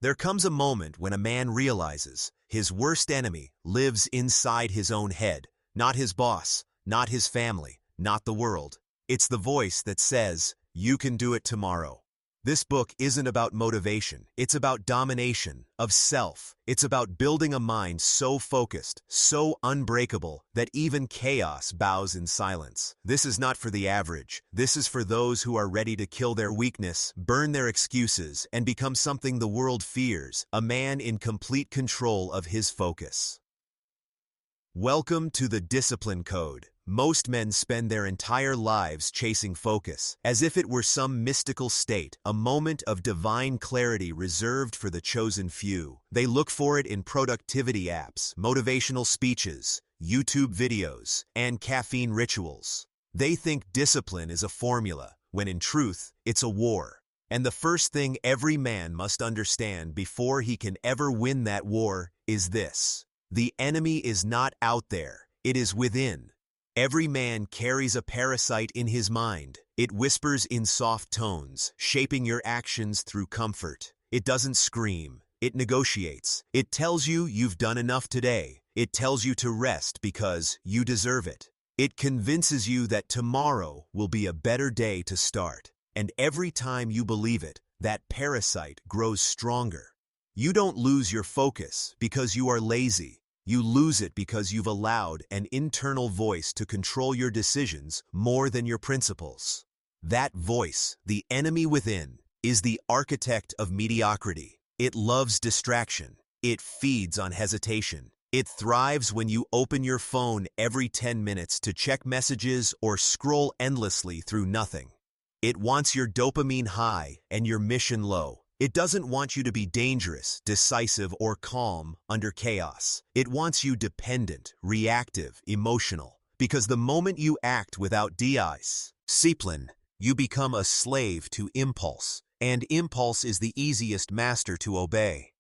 There comes a moment when a man realizes his worst enemy lives inside his own head, not his boss, not his family, not the world. It's the voice that says, "You can do it tomorrow." This book isn't about motivation. It's about domination of self. It's about building a mind so focused, so unbreakable, that even chaos bows in silence. This is not for the average. This is for those who are ready to kill their weakness, burn their excuses, and become something the world fears, a man in complete control of his focus. Welcome to the Discipline Code. Most men spend their entire lives chasing focus, as if it were some mystical state, a moment of divine clarity reserved for the chosen few. They look for it in productivity apps, motivational speeches, YouTube videos, and caffeine rituals. They think discipline is a formula, when in truth, it's a war. And the first thing every man must understand before he can ever win that war is this: the enemy is not out there, it is within. Every man carries a parasite in his mind. It whispers in soft tones, shaping your actions through comfort. It doesn't scream. It negotiates. It tells you you've done enough today. It tells you to rest because you deserve it. It convinces you that tomorrow will be a better day to start. And every time you believe it, that parasite grows stronger. You don't lose your focus because you are lazy. You lose it because you've allowed an internal voice to control your decisions more than your principles. That voice, the enemy within, is the architect of mediocrity. It loves distraction. It feeds on hesitation. It thrives when you open your phone every 10 minutes to check messages or scroll endlessly through nothing. It wants your dopamine high and your mission low. It doesn't want you to be dangerous, decisive, or calm under chaos. It wants you dependent, reactive, emotional. Because the moment you act without discipline, you become a slave to impulse. And impulse is the easiest master to obey.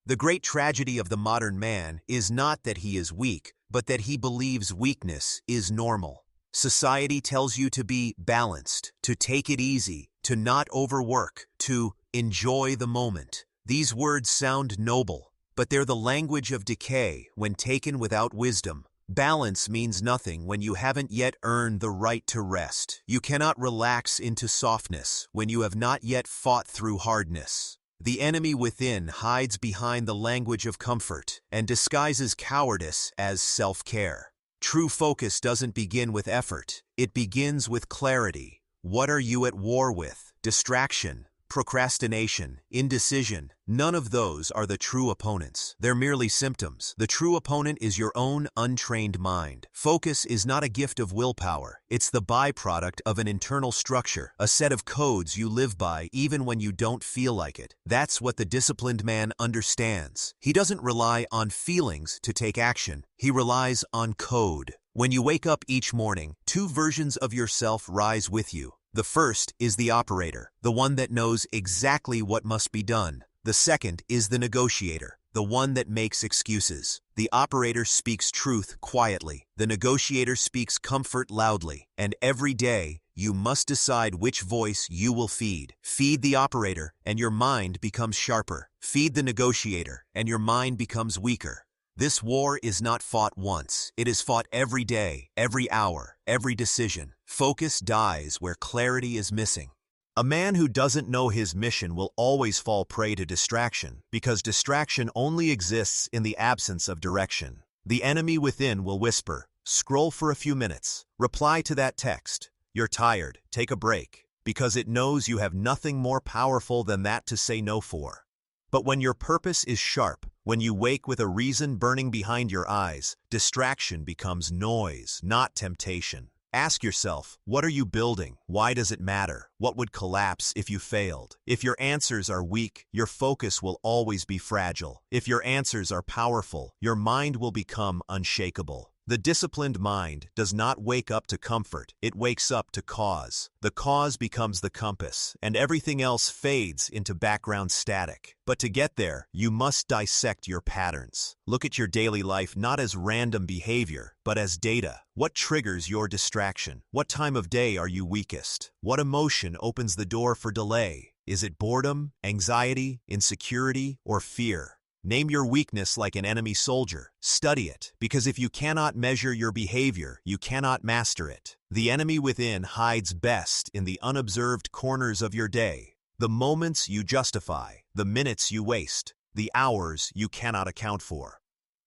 The great tragedy of the modern man is not that he is weak, but that he believes weakness is normal. Society tells you to be balanced, to take it easy, to not overwork, to enjoy the moment. These words sound noble, but they're the language of decay when taken without wisdom. Balance means nothing when you haven't yet earned the right to rest. You cannot relax into softness when you have not yet fought through hardness. The enemy within hides behind the language of comfort and disguises cowardice as self-care. True focus doesn't begin with effort. It begins with clarity. What are you at war with? Distraction, procrastination, indecision. None of those are the true opponents. They're merely symptoms. The true opponent is your own untrained mind. Focus is not a gift of willpower. It's the byproduct of an internal structure, a set of codes you live by even when you don't feel like it. That's what the disciplined man understands. He doesn't rely on feelings to take action. He relies on code. When you wake up each morning, two versions of yourself rise with you. The first is the operator, the one that knows exactly what must be done. The second is the negotiator, the one that makes excuses. The operator speaks truth quietly. The negotiator speaks comfort loudly. And every day, you must decide which voice you will feed. Feed the operator, and your mind becomes sharper. Feed the negotiator, and your mind becomes weaker. This war is not fought once. It is fought every day, every hour, every decision. Focus dies where clarity is missing. A man who doesn't know his mission will always fall prey to distraction, because distraction only exists in the absence of direction. The enemy within will whisper, "Scroll for a few minutes. Reply to that text. You're tired. Take a break," because it knows you have nothing more powerful than that to say no for. But when your purpose is sharp, when you wake with a reason burning behind your eyes, distraction becomes noise, not temptation. Ask yourself, what are you building? Why does it matter? What would collapse if you failed? If your answers are weak, your focus will always be fragile. If your answers are powerful, your mind will become unshakable. The disciplined mind does not wake up to comfort, it wakes up to cause. The cause becomes the compass, and everything else fades into background static. But to get there, you must dissect your patterns. Look at your daily life not as random behavior, but as data. What triggers your distraction? What time of day are you weakest? What emotion opens the door for delay? Is it boredom, anxiety, insecurity, or fear? Name your weakness like an enemy soldier. Study it, because if you cannot measure your behavior, you cannot master it. The enemy within hides best in the unobserved corners of your day. The moments you justify, the minutes you waste, the hours you cannot account for.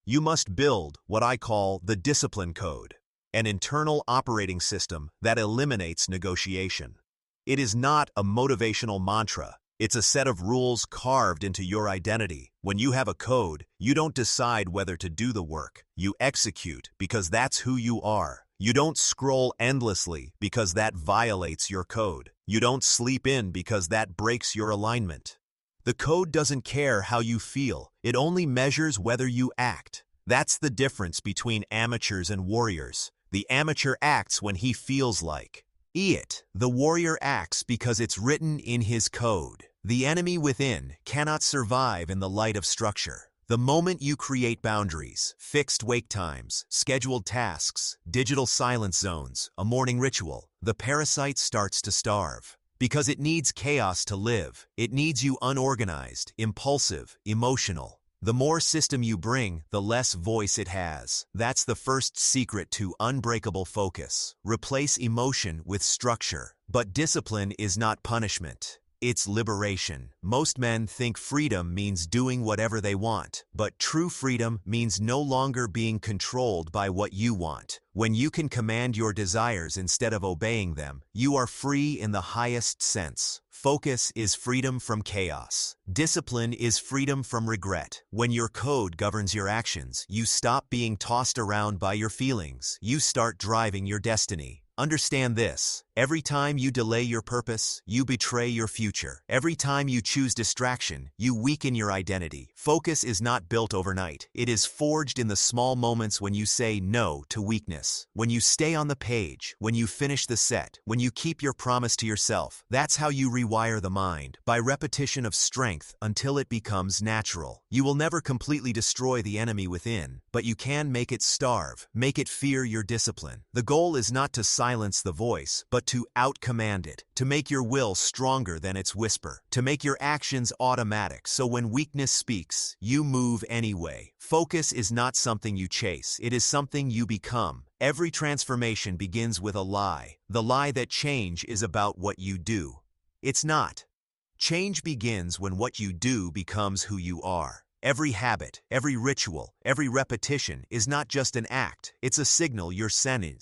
You must build what I call the discipline code, an internal operating system that eliminates negotiation. It is not a motivational mantra. It's a set of rules carved into your identity. When you have a code, you don't decide whether to do the work. You execute because that's who you are. You don't scroll endlessly because that violates your code. You don't sleep in because that breaks your alignment. The code doesn't care how you feel. It only measures whether you act. That's the difference between amateurs and warriors. The amateur acts when he feels like it. The warrior acts because it's written in his code. The enemy within cannot survive in the light of structure. The moment you create boundaries, fixed wake times, scheduled tasks, digital silence zones, a morning ritual, the parasite starts to starve. Because it needs chaos to live. It needs you unorganized, impulsive, emotional. The more system you bring, the less voice it has. That's the first secret to unbreakable focus. Replace emotion with structure. But discipline is not punishment. It's liberation. Most men think freedom means doing whatever they want, but true freedom means no longer being controlled by what you want. When you can command your desires instead of obeying them, you are free in the highest sense. Focus is freedom from chaos. Discipline is freedom from regret. When your code governs your actions, you stop being tossed around by your feelings. You start driving your destiny. Understand this. Every time you delay your purpose, you betray your future. Every time you choose distraction, you weaken your identity. Focus is not built overnight. It is forged in the small moments when you say no to weakness, when you stay on the page, when you finish the set, when you keep your promise to yourself. That's how you rewire the mind, by repetition of strength until it becomes natural. You will never completely destroy the enemy within, but you can make it starve, make it fear your discipline. The goal is not to silence the voice, but to outcommand it, to make your will stronger than its whisper, to make your actions automatic so when weakness speaks, you move anyway. Focus is not something you chase, it is something you become. Every transformation begins with a lie, the lie that change is about what you do. It's not. Change begins when what you do becomes who you are. Every habit, every ritual, every repetition is not just an act, it's a signal you're sending.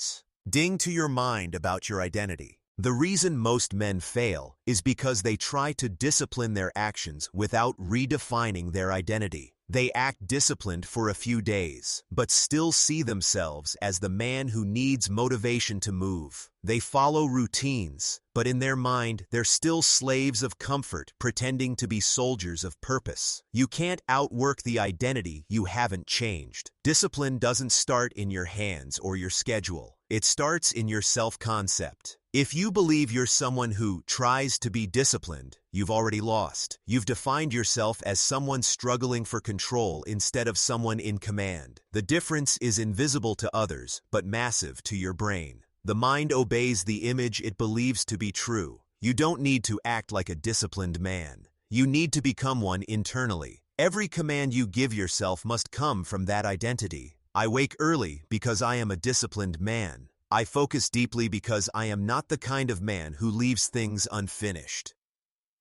Ding to your mind about your identity. The reason most men fail is because they try to discipline their actions without redefining their identity. They act disciplined for a few days, but still see themselves as the man who needs motivation to move. They follow routines, but in their mind, they're still slaves of comfort, pretending to be soldiers of purpose. You can't outwork the identity you haven't changed. Discipline doesn't start in your hands or your schedule. It starts in your self-concept. If you believe you're someone who tries to be disciplined, you've already lost. You've defined yourself as someone struggling for control instead of someone in command. The difference is invisible to others, but massive to your brain. The mind obeys the image it believes to be true. You don't need to act like a disciplined man. You need to become one internally. Every command you give yourself must come from that identity. I wake early because I am a disciplined man. I focus deeply because I am not the kind of man who leaves things unfinished.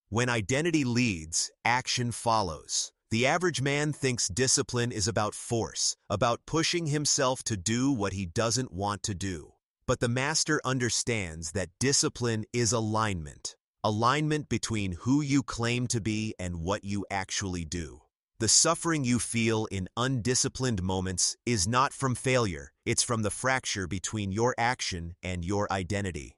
When identity leads, action follows. The average man thinks discipline is about force, about pushing himself to do what he doesn't want to do. But the master understands that discipline is alignment. Alignment between who you claim to be and what you actually do. The suffering you feel in undisciplined moments is not from failure, it's from the fracture between your action and your identity.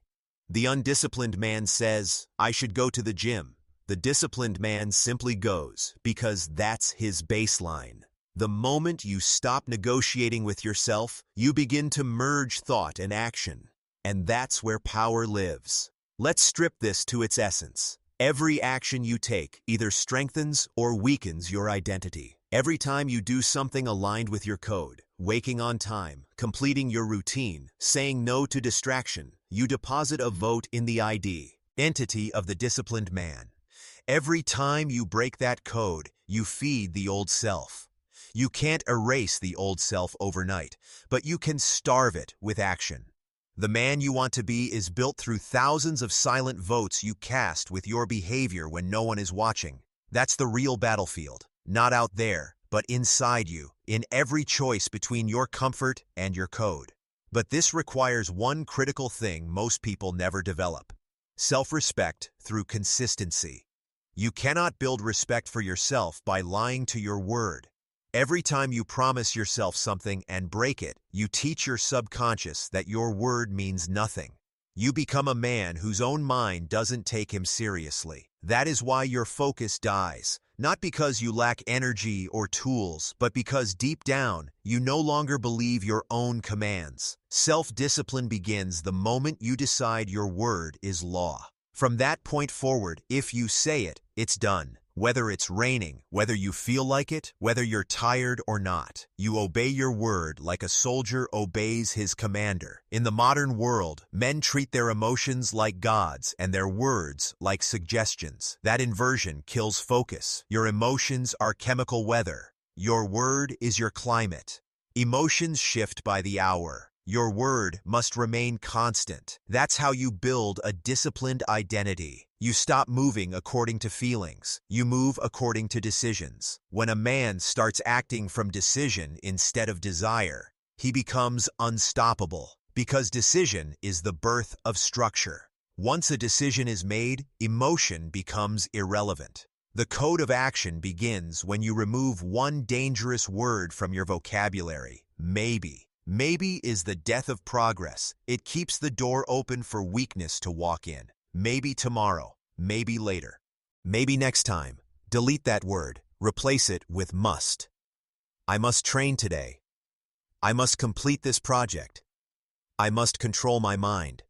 The undisciplined man says, "I should go to the gym." The disciplined man simply goes, because that's his baseline. The moment you stop negotiating with yourself, you begin to merge thought and action. And that's where power lives. Let's strip this to its essence. Every action you take either strengthens or weakens your identity. Every time you do something aligned with your code, waking on time, completing your routine, saying no to distraction, you deposit a vote in the identity of the disciplined man. Every time you break that code, you feed the old self. You can't erase the old self overnight, but you can starve it with action. The man you want to be is built through thousands of silent votes you cast with your behavior when no one is watching. That's the real battlefield, not out there, but inside you, in every choice between your comfort and your code. But this requires one critical thing most people never develop: self-respect through consistency. You cannot build respect for yourself by lying to your word. Every time you promise yourself something and break it, you teach your subconscious that your word means nothing. You become a man whose own mind doesn't take him seriously. That is why your focus dies, not because you lack energy or tools, but because deep down, you no longer believe your own commands. Self-discipline begins the moment you decide your word is law. From that point forward, if you say it, it's done. Whether it's raining, whether you feel like it, whether you're tired or not, you obey your word like a soldier obeys his commander. In the modern world, men treat their emotions like gods and their words like suggestions. That inversion kills focus. Your emotions are chemical weather. Your word is your climate. Emotions shift by the hour. Your word must remain constant. That's how you build a disciplined identity. You stop moving according to feelings. You move according to decisions. When a man starts acting from decision instead of desire, he becomes unstoppable, because decision is the birth of structure. Once a decision is made, emotion becomes irrelevant. The code of action begins when you remove one dangerous word from your vocabulary: maybe. Maybe is the death of progress. It keeps the door open for weakness to walk in. Maybe tomorrow, maybe later, maybe next time. Delete that word. Replace it with must. I must train today. I must complete this project. I must control my mind.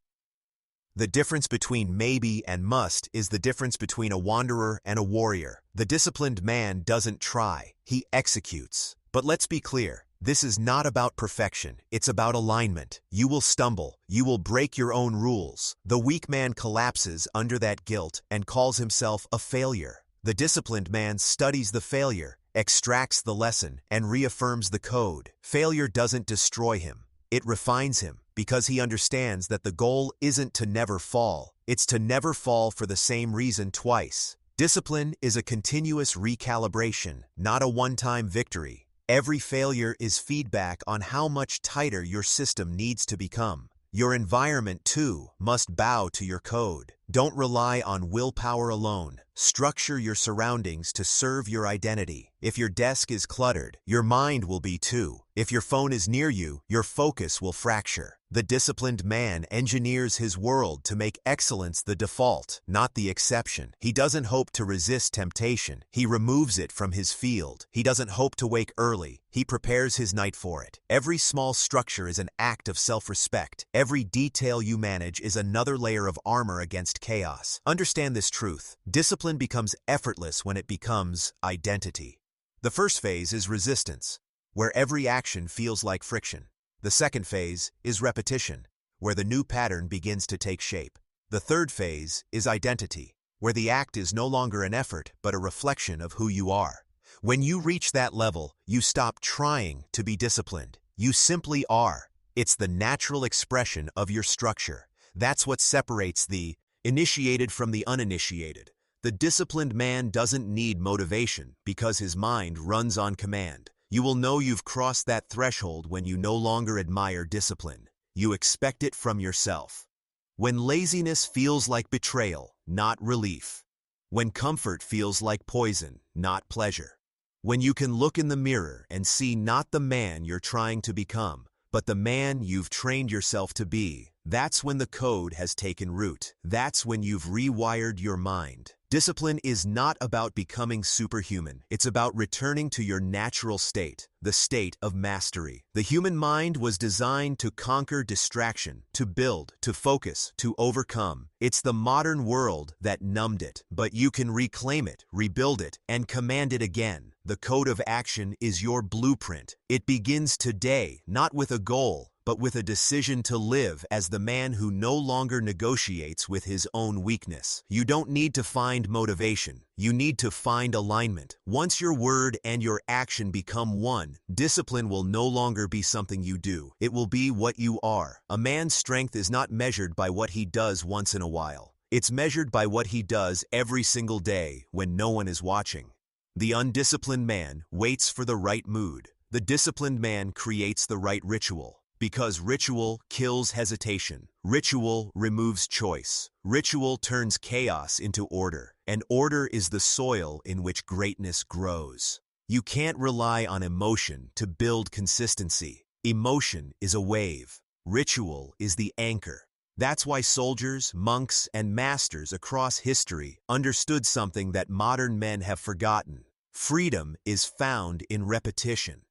The difference between maybe and must is the difference between a wanderer and a warrior. The disciplined man doesn't try, he executes. But let's be clear. This is not about perfection, it's about alignment. You will stumble, you will break your own rules. The weak man collapses under that guilt and calls himself a failure. The disciplined man studies the failure, extracts the lesson, and reaffirms the code. Failure doesn't destroy him, it refines him, because he understands that the goal isn't to never fall, it's to never fall for the same reason twice. Discipline is a continuous recalibration, not a one-time victory. Every failure is feedback on how much tighter your system needs to become. Your environment, too, must bow to your code. Don't rely on willpower alone. Structure your surroundings to serve your identity. If your desk is cluttered, your mind will be too. If your phone is near you, your focus will fracture. The disciplined man engineers his world to make excellence the default, not the exception. He doesn't hope to resist temptation. He removes it from his field. He doesn't hope to wake early. He prepares his night for it. Every small structure is an act of self-respect. Every detail you manage is another layer of armor against chaos. Understand this truth. Discipline becomes effortless when it becomes identity. The first phase is resistance, where every action feels like friction. The second phase is repetition, where the new pattern begins to take shape. The third phase is identity, where the act is no longer an effort but a reflection of who you are. When you reach that level, you stop trying to be disciplined. You simply are. It's the natural expression of your structure. That's what separates the initiated from the uninitiated. The disciplined man doesn't need motivation because his mind runs on command. You will know you've crossed that threshold when you no longer admire discipline. You expect it from yourself. When laziness feels like betrayal, not relief. When comfort feels like poison, not pleasure. When you can look in the mirror and see not the man you're trying to become, but the man you've trained yourself to be. That's when the code has taken root. That's when you've rewired your mind. Discipline is not about becoming superhuman. It's about returning to your natural state, the state of mastery. The human mind was designed to conquer distraction, to build, to focus, to overcome. It's the modern world that numbed it, but you can reclaim it, rebuild it, and command it again. The code of action is your blueprint. It begins today, not with a goal, but with a decision to live as the man who no longer negotiates with his own weakness. You don't need to find motivation. You need to find alignment. Once your word and your action become one, discipline will no longer be something you do. It will be what you are. A man's strength is not measured by what he does once in a while. It's measured by what he does every single day when no one is watching. The undisciplined man waits for the right mood. The disciplined man creates the right ritual. Because ritual kills hesitation. Ritual removes choice. Ritual turns chaos into order. And order is the soil in which greatness grows. You can't rely on emotion to build consistency. Emotion is a wave. Ritual is the anchor. That's why soldiers, monks, and masters across history understood something that modern men have forgotten. Freedom is found in repetition.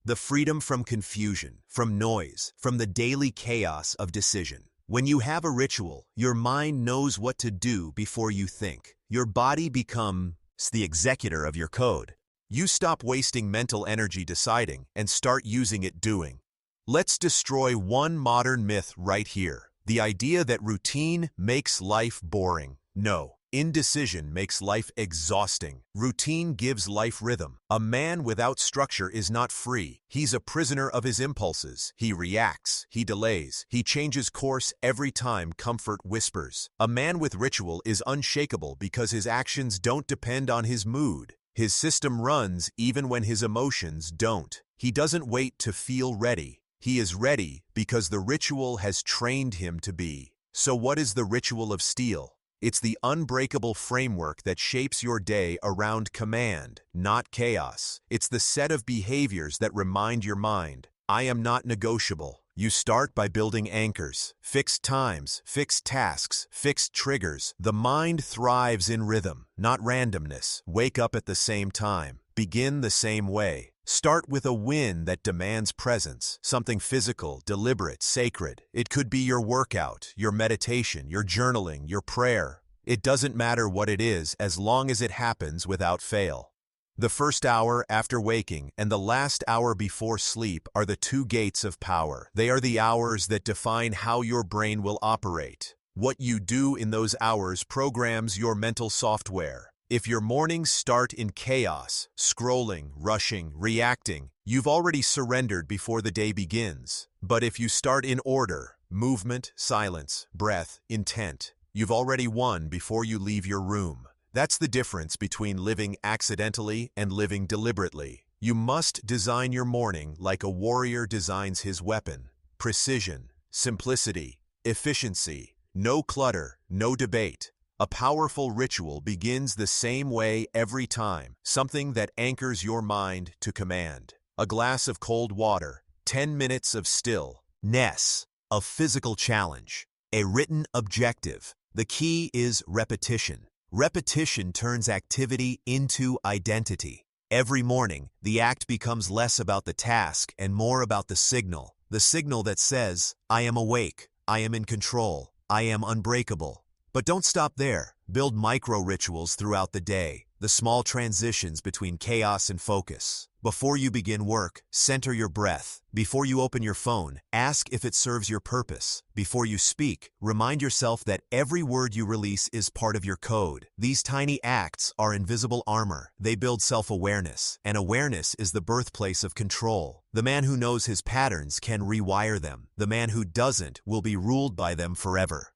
The freedom from confusion, from noise, from the daily chaos of decision. When you have a ritual, your mind knows what to do before you think. Your body becomes the executor of your code. You stop wasting mental energy deciding and start using it doing. Let's destroy one modern myth right here. The idea that routine makes life boring. No. Indecision makes life exhausting. Routine gives life rhythm. A man without structure is not free. He's a prisoner of his impulses. He reacts. He delays. He changes course every time comfort whispers. A man with ritual is unshakable because his actions don't depend on his mood. His system runs even when his emotions don't. He doesn't wait to feel ready. He is ready because the ritual has trained him to be. So what is the ritual of steel? It's the unbreakable framework that shapes your day around command, not chaos. It's the set of behaviors that remind your mind, I am not negotiable. You start by building anchors, fixed times, fixed tasks, fixed triggers. The mind thrives in rhythm, not randomness. Wake up at the same time. Begin the same way. Start with a win that demands presence, something physical, deliberate, sacred. It could be your workout, your meditation, your journaling, your prayer. It doesn't matter what it is as long as it happens without fail. The first hour after waking and the last hour before sleep are the two gates of power. They are the hours that define how your brain will operate. What you do in those hours programs your mental software. If your mornings start in chaos, scrolling, rushing, reacting, you've already surrendered before the day begins. But if you start in order, movement, silence, breath, intent, you've already won before you leave your room. That's the difference between living accidentally and living deliberately. You must design your morning like a warrior designs his weapon. Precision, simplicity, efficiency, no clutter, no debate. A powerful ritual begins the same way every time, something that anchors your mind to command. A glass of cold water, 10 minutes of stillness, a physical challenge, a written objective. The key is repetition. Repetition turns activity into identity. Every morning, the act becomes less about the task and more about the signal that says, I am awake, I am in control, I am unbreakable. But don't stop there. Build micro-rituals throughout the day, the small transitions between chaos and focus. Before you begin work, center your breath. Before you open your phone, ask if it serves your purpose. Before you speak, remind yourself that every word you release is part of your code. These tiny acts are invisible armor. They build self-awareness, and awareness is the birthplace of control. The man who knows his patterns can rewire them. The man who doesn't will be ruled by them forever.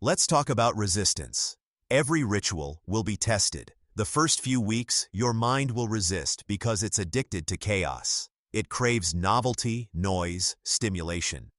Let's talk about resistance. Every ritual will be tested. The first few weeks, your mind will resist because it's addicted to chaos. It craves novelty, noise, stimulation.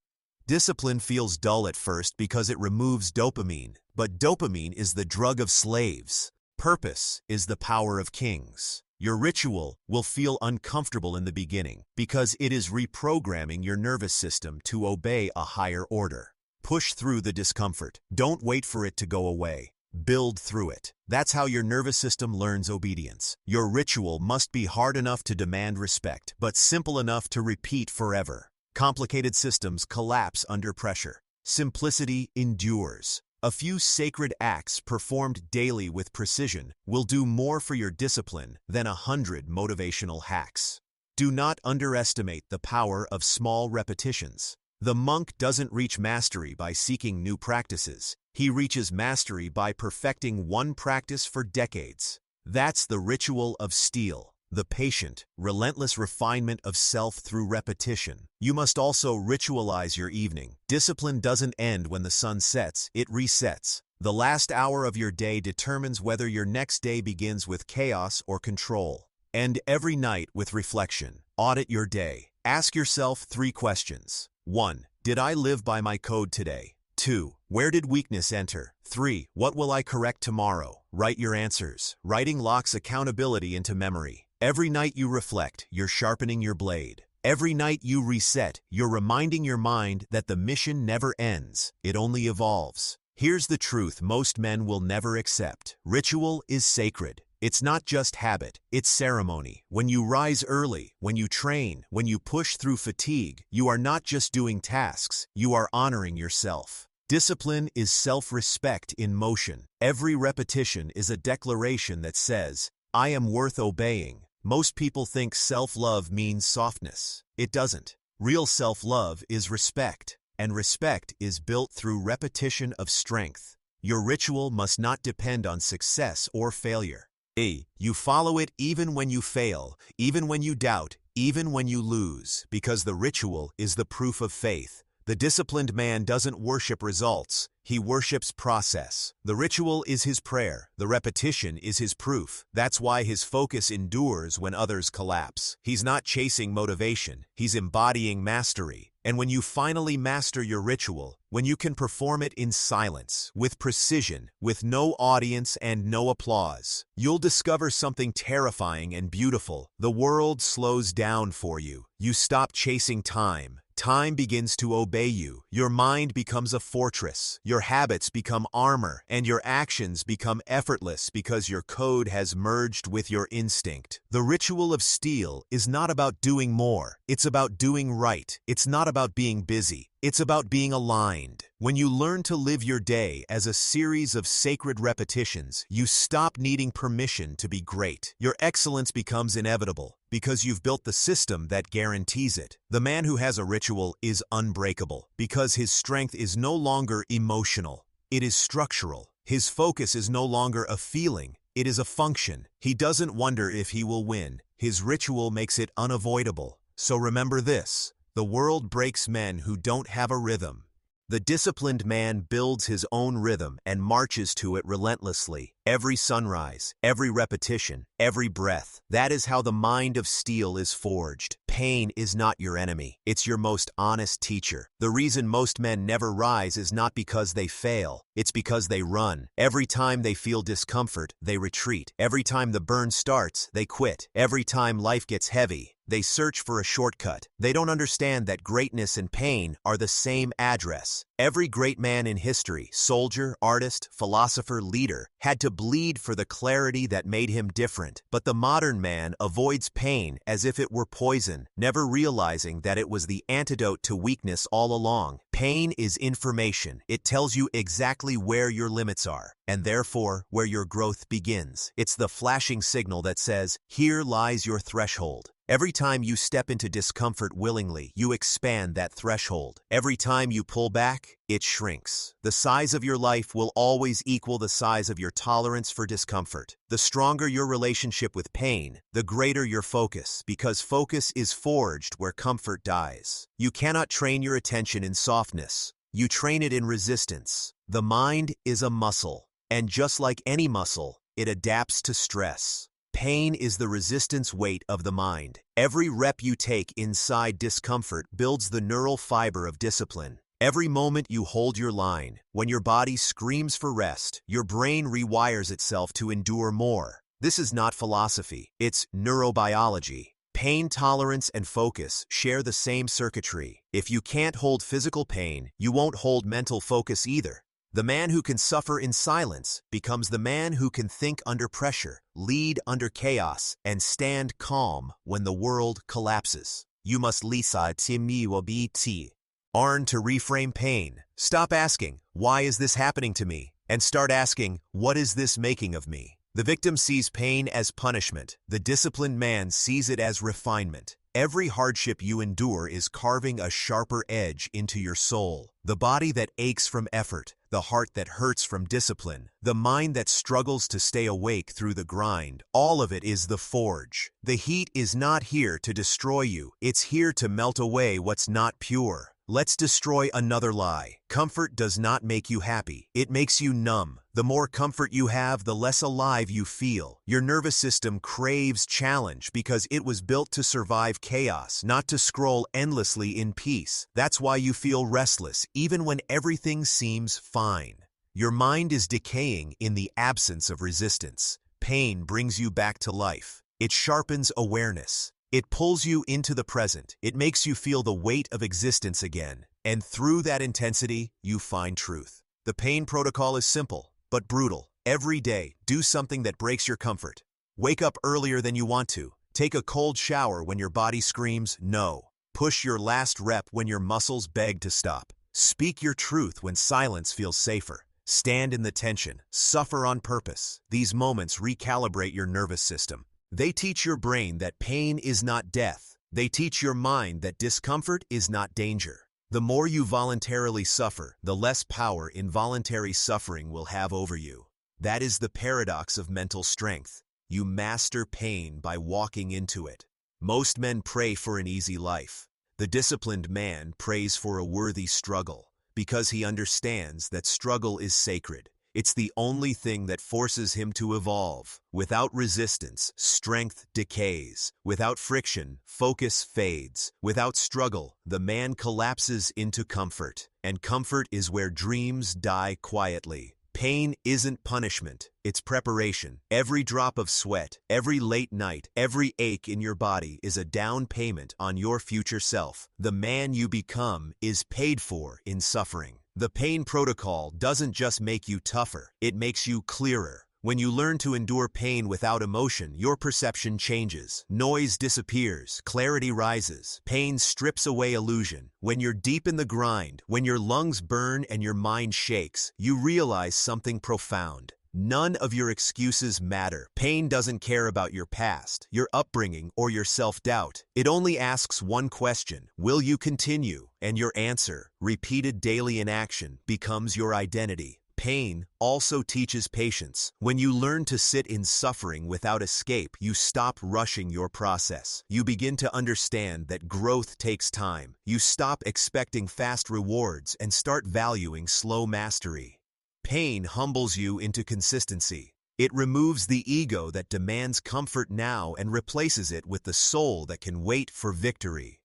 Discipline feels dull at first because it removes dopamine, but dopamine is the drug of slaves. Purpose is the power of kings. Your ritual will feel uncomfortable in the beginning because it is reprogramming your nervous system to obey a higher order. Push through the discomfort. Don't wait for it to go away. Build through it. That's how your nervous system learns obedience. Your ritual must be hard enough to demand respect, but simple enough to repeat forever. Complicated systems collapse under pressure. Simplicity endures. A few sacred acts performed daily with precision will do more for your discipline than 100 motivational hacks. Do not underestimate the power of small repetitions. The monk doesn't reach mastery by seeking new practices. He reaches mastery by perfecting one practice for decades. That's the ritual of steel, the patient, relentless refinement of self through repetition. You must also ritualize your evening. Discipline doesn't end when the sun sets, it resets. The last hour of your day determines whether your next day begins with chaos or control. End every night with reflection. Audit your day. Ask yourself 3 questions. 1. Did I live by my code today? 2. Where did weakness enter? 3. What will I correct tomorrow? Write your answers. Writing locks accountability into memory. Every night you reflect, you're sharpening your blade. Every night you reset, you're reminding your mind that the mission never ends, it only evolves. Here's the truth most men will never accept. Ritual is sacred. It's not just habit, it's ceremony. When you rise early, when you train, when you push through fatigue, you are not just doing tasks, you are honoring yourself. Discipline is self-respect in motion. Every repetition is a declaration that says, I am worth obeying. Most people think self-love means softness. It doesn't. Real self-love is respect, and respect is built through repetition of strength. Your ritual must not depend on success or failure. You follow it even when you fail, even when you doubt, even when you lose, because the ritual is the proof of faith. The disciplined man doesn't worship results, he worships process. The ritual is his prayer, the repetition is his proof. That's why his focus endures when others collapse. He's not chasing motivation, he's embodying mastery. And when you finally master your ritual, when you can perform it in silence, with precision, with no audience and no applause, you'll discover something terrifying and beautiful. The world slows down for you. You stop chasing time. Time begins to obey you. Your mind becomes a fortress. Your habits become armor, and your actions become effortless because your code has merged with your instinct. The ritual of steel is not about doing more. It's about doing right. It's not about being busy. It's about being aligned. When you learn to live your day as a series of sacred repetitions, you stop needing permission to be great. Your excellence becomes inevitable because you've built the system that guarantees it. The man who has a ritual is unbreakable because his strength is no longer emotional. It is structural. His focus is no longer a feeling. It is a function. He doesn't wonder if he will win. His ritual makes it unavoidable. So remember this. The world breaks men who don't have a rhythm. The disciplined man builds his own rhythm and marches to it relentlessly. Every sunrise, every repetition, every breath. That is how the mind of steel is forged. Pain is not your enemy. It's your most honest teacher. The reason most men never rise is not because they fail. It's because they run. Every time they feel discomfort, they retreat. Every time the burn starts, they quit. Every time life gets heavy, they search for a shortcut. They don't understand that greatness and pain are the same address. Every great man in history, soldier, artist, philosopher, leader, had to bleed for the clarity that made him different. But the modern man avoids pain as if it were poison, never realizing that it was the antidote to weakness all along. Pain is information. It tells you exactly where your limits are, and therefore where your growth begins. It's the flashing signal that says, here lies your threshold. Every time you step into discomfort willingly, you expand that threshold. Every time you pull back, it shrinks. The size of your life will always equal the size of your tolerance for discomfort. The stronger your relationship with pain, the greater your focus, because focus is forged where comfort dies. You cannot train your attention in softness. You train it in resistance. The mind is a muscle, and just like any muscle, it adapts to stress. Pain is the resistance weight of the mind. Every rep you take inside discomfort builds the neural fiber of discipline. Every moment you hold your line, when your body screams for rest, your brain rewires itself to endure more. This is not philosophy, it's neurobiology. Pain tolerance and focus share the same circuitry. If you can't hold physical pain, you won't hold mental focus either. The man who can suffer in silence becomes the man who can think under pressure, lead under chaos, and stand calm when the world collapses. You must lisa timiwabiti. Learn to reframe pain. Stop asking, why is this happening to me? And start asking, what is this making of me? The victim sees pain as punishment. The disciplined man sees it as refinement. Every hardship you endure is carving a sharper edge into your soul. The body that aches from effort, the heart that hurts from discipline, the mind that struggles to stay awake through the grind, all of it is the forge. The heat is not here to destroy you, it's here to melt away what's not pure. Let's destroy another lie. Comfort does not make you happy. It makes you numb. The more comfort you have, the less alive you feel. Your nervous system craves challenge because it was built to survive chaos, not to scroll endlessly in peace. That's why you feel restless, even when everything seems fine. Your mind is decaying in the absence of resistance. Pain brings you back to life. It sharpens awareness. It pulls you into the present. It makes you feel the weight of existence again. And through that intensity, you find truth. The pain protocol is simple, but brutal. Every day, do something that breaks your comfort. Wake up earlier than you want to. Take a cold shower when your body screams no. Push your last rep when your muscles beg to stop. Speak your truth when silence feels safer. Stand in the tension. Suffer on purpose. These moments recalibrate your nervous system. They teach your brain that pain is not death. They teach your mind that discomfort is not danger. The more you voluntarily suffer, the less power involuntary suffering will have over you. That is the paradox of mental strength. You master pain by walking into it. Most men pray for an easy life. The disciplined man prays for a worthy struggle, because he understands that struggle is sacred. It's the only thing that forces him to evolve. Without resistance, strength decays. Without friction, focus fades. Without struggle, the man collapses into comfort. And comfort is where dreams die quietly. Pain isn't punishment, it's preparation. Every drop of sweat, every late night, every ache in your body is a down payment on your future self. The man you become is paid for in suffering. The pain protocol doesn't just make you tougher, it makes you clearer. When you learn to endure pain without emotion, your perception changes. Noise disappears, clarity rises. Pain strips away illusion. When you're deep in the grind, when your lungs burn and your mind shakes, you realize something profound. None of your excuses matter. Pain doesn't care about your past, your upbringing, or your self-doubt. It only asks one question: will you continue? And your answer, repeated daily in action, becomes your identity. Pain also teaches patience. When you learn to sit in suffering without escape, you stop rushing your process. You begin to understand that growth takes time. You stop expecting fast rewards and start valuing slow mastery. Pain humbles you into consistency. It removes the ego that demands comfort now and replaces it with the soul that can wait for victory.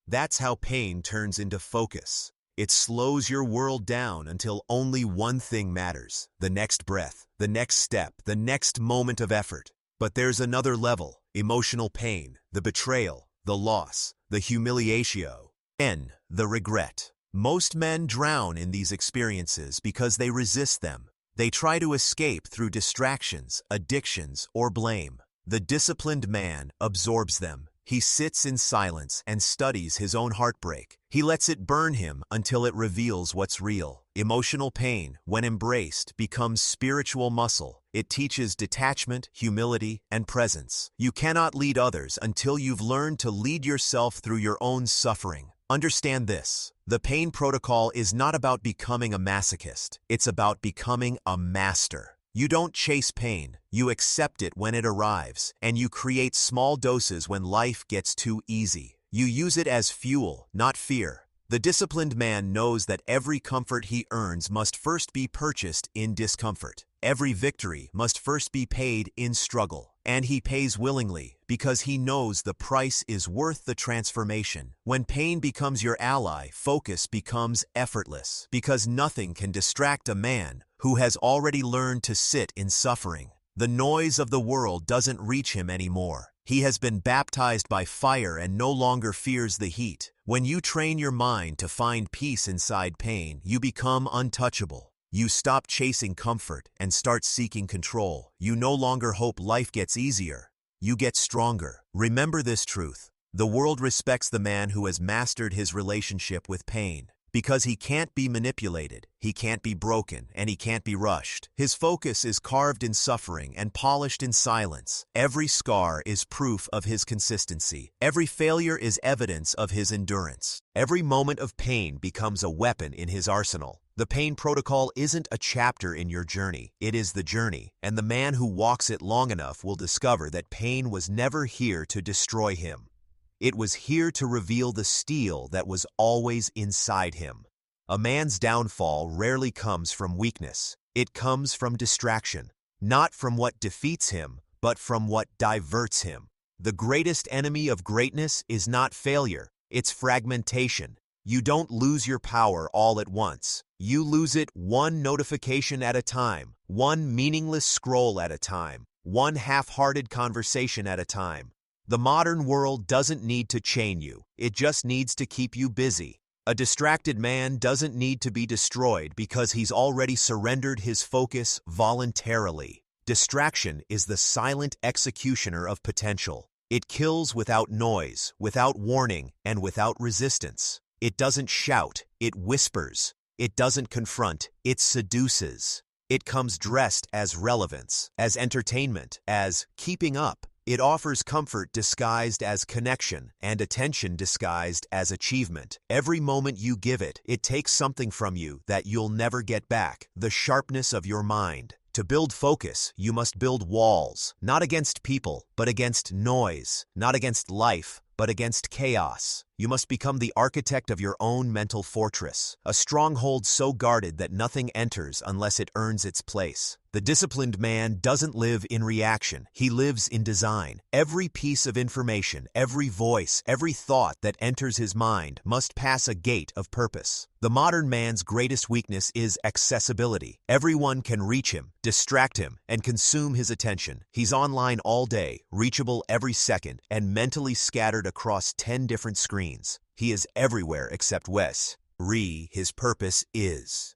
That's how pain turns into focus. It slows your world down until only one thing matters: the next breath, the next step, the next moment of effort. But there's another level: emotional pain, the betrayal, the loss, the humiliation, and the regret. Most men drown in these experiences because they resist them. They try to escape through distractions, addictions, or blame. The disciplined man absorbs them. He sits in silence and studies his own heartbreak. He lets it burn him until it reveals what's real. Emotional pain, when embraced, becomes spiritual muscle. It teaches detachment, humility, and presence. You cannot lead others until you've learned to lead yourself through your own suffering. Understand this: the pain protocol is not about becoming a masochist. It's about becoming a master. You don't chase pain, you accept it when it arrives, and you create small doses when life gets too easy. You use it as fuel, not fear. The disciplined man knows that every comfort he earns must first be purchased in discomfort. Every victory must first be paid in struggle. And he pays willingly because he knows the price is worth the transformation. When pain becomes your ally, focus becomes effortless, because nothing can distract a man who has already learned to sit in suffering. The noise of the world doesn't reach him anymore. He has been baptized by fire and no longer fears the heat. When you train your mind to find peace inside pain, you become untouchable. You stop chasing comfort and start seeking control. You no longer hope life gets easier. You get stronger. Remember this truth: the world respects the man who has mastered his relationship with pain. Because he can't be manipulated, he can't be broken, and he can't be rushed. His focus is carved in suffering and polished in silence. Every scar is proof of his consistency. Every failure is evidence of his endurance. Every moment of pain becomes a weapon in his arsenal. The pain protocol isn't a chapter in your journey, it is the journey, and the man who walks it long enough will discover that pain was never here to destroy him. It was here to reveal the steel that was always inside him. A man's downfall rarely comes from weakness. It comes from distraction, not from what defeats him, but from what diverts him. The greatest enemy of greatness is not failure, it's fragmentation. You don't lose your power all at once. You lose it one notification at a time, one meaningless scroll at a time, one half-hearted conversation at a time. The modern world doesn't need to chain you, it just needs to keep you busy. A distracted man doesn't need to be destroyed because he's already surrendered his focus voluntarily. Distraction is the silent executioner of potential. It kills without noise, without warning, and without resistance. It doesn't shout, it whispers. It doesn't confront, it seduces. It comes dressed as relevance, as entertainment, as keeping up. It offers comfort disguised as connection and attention disguised as achievement. Every moment you give it, it takes something from you that you'll never get back, the sharpness of your mind. To build focus, you must build walls, not against people, but against noise, not against life, but against chaos. You must become the architect of your own mental fortress, a stronghold so guarded that nothing enters unless it earns its place. The disciplined man doesn't live in reaction, he lives in design. Every piece of information, every voice, every thought that enters his mind must pass a gate of purpose. The modern man's greatest weakness is accessibility. Everyone can reach him, distract him, and consume his attention. He's online all day, reachable every second, and mentally scattered across 10 different screens. He is everywhere except his purpose is.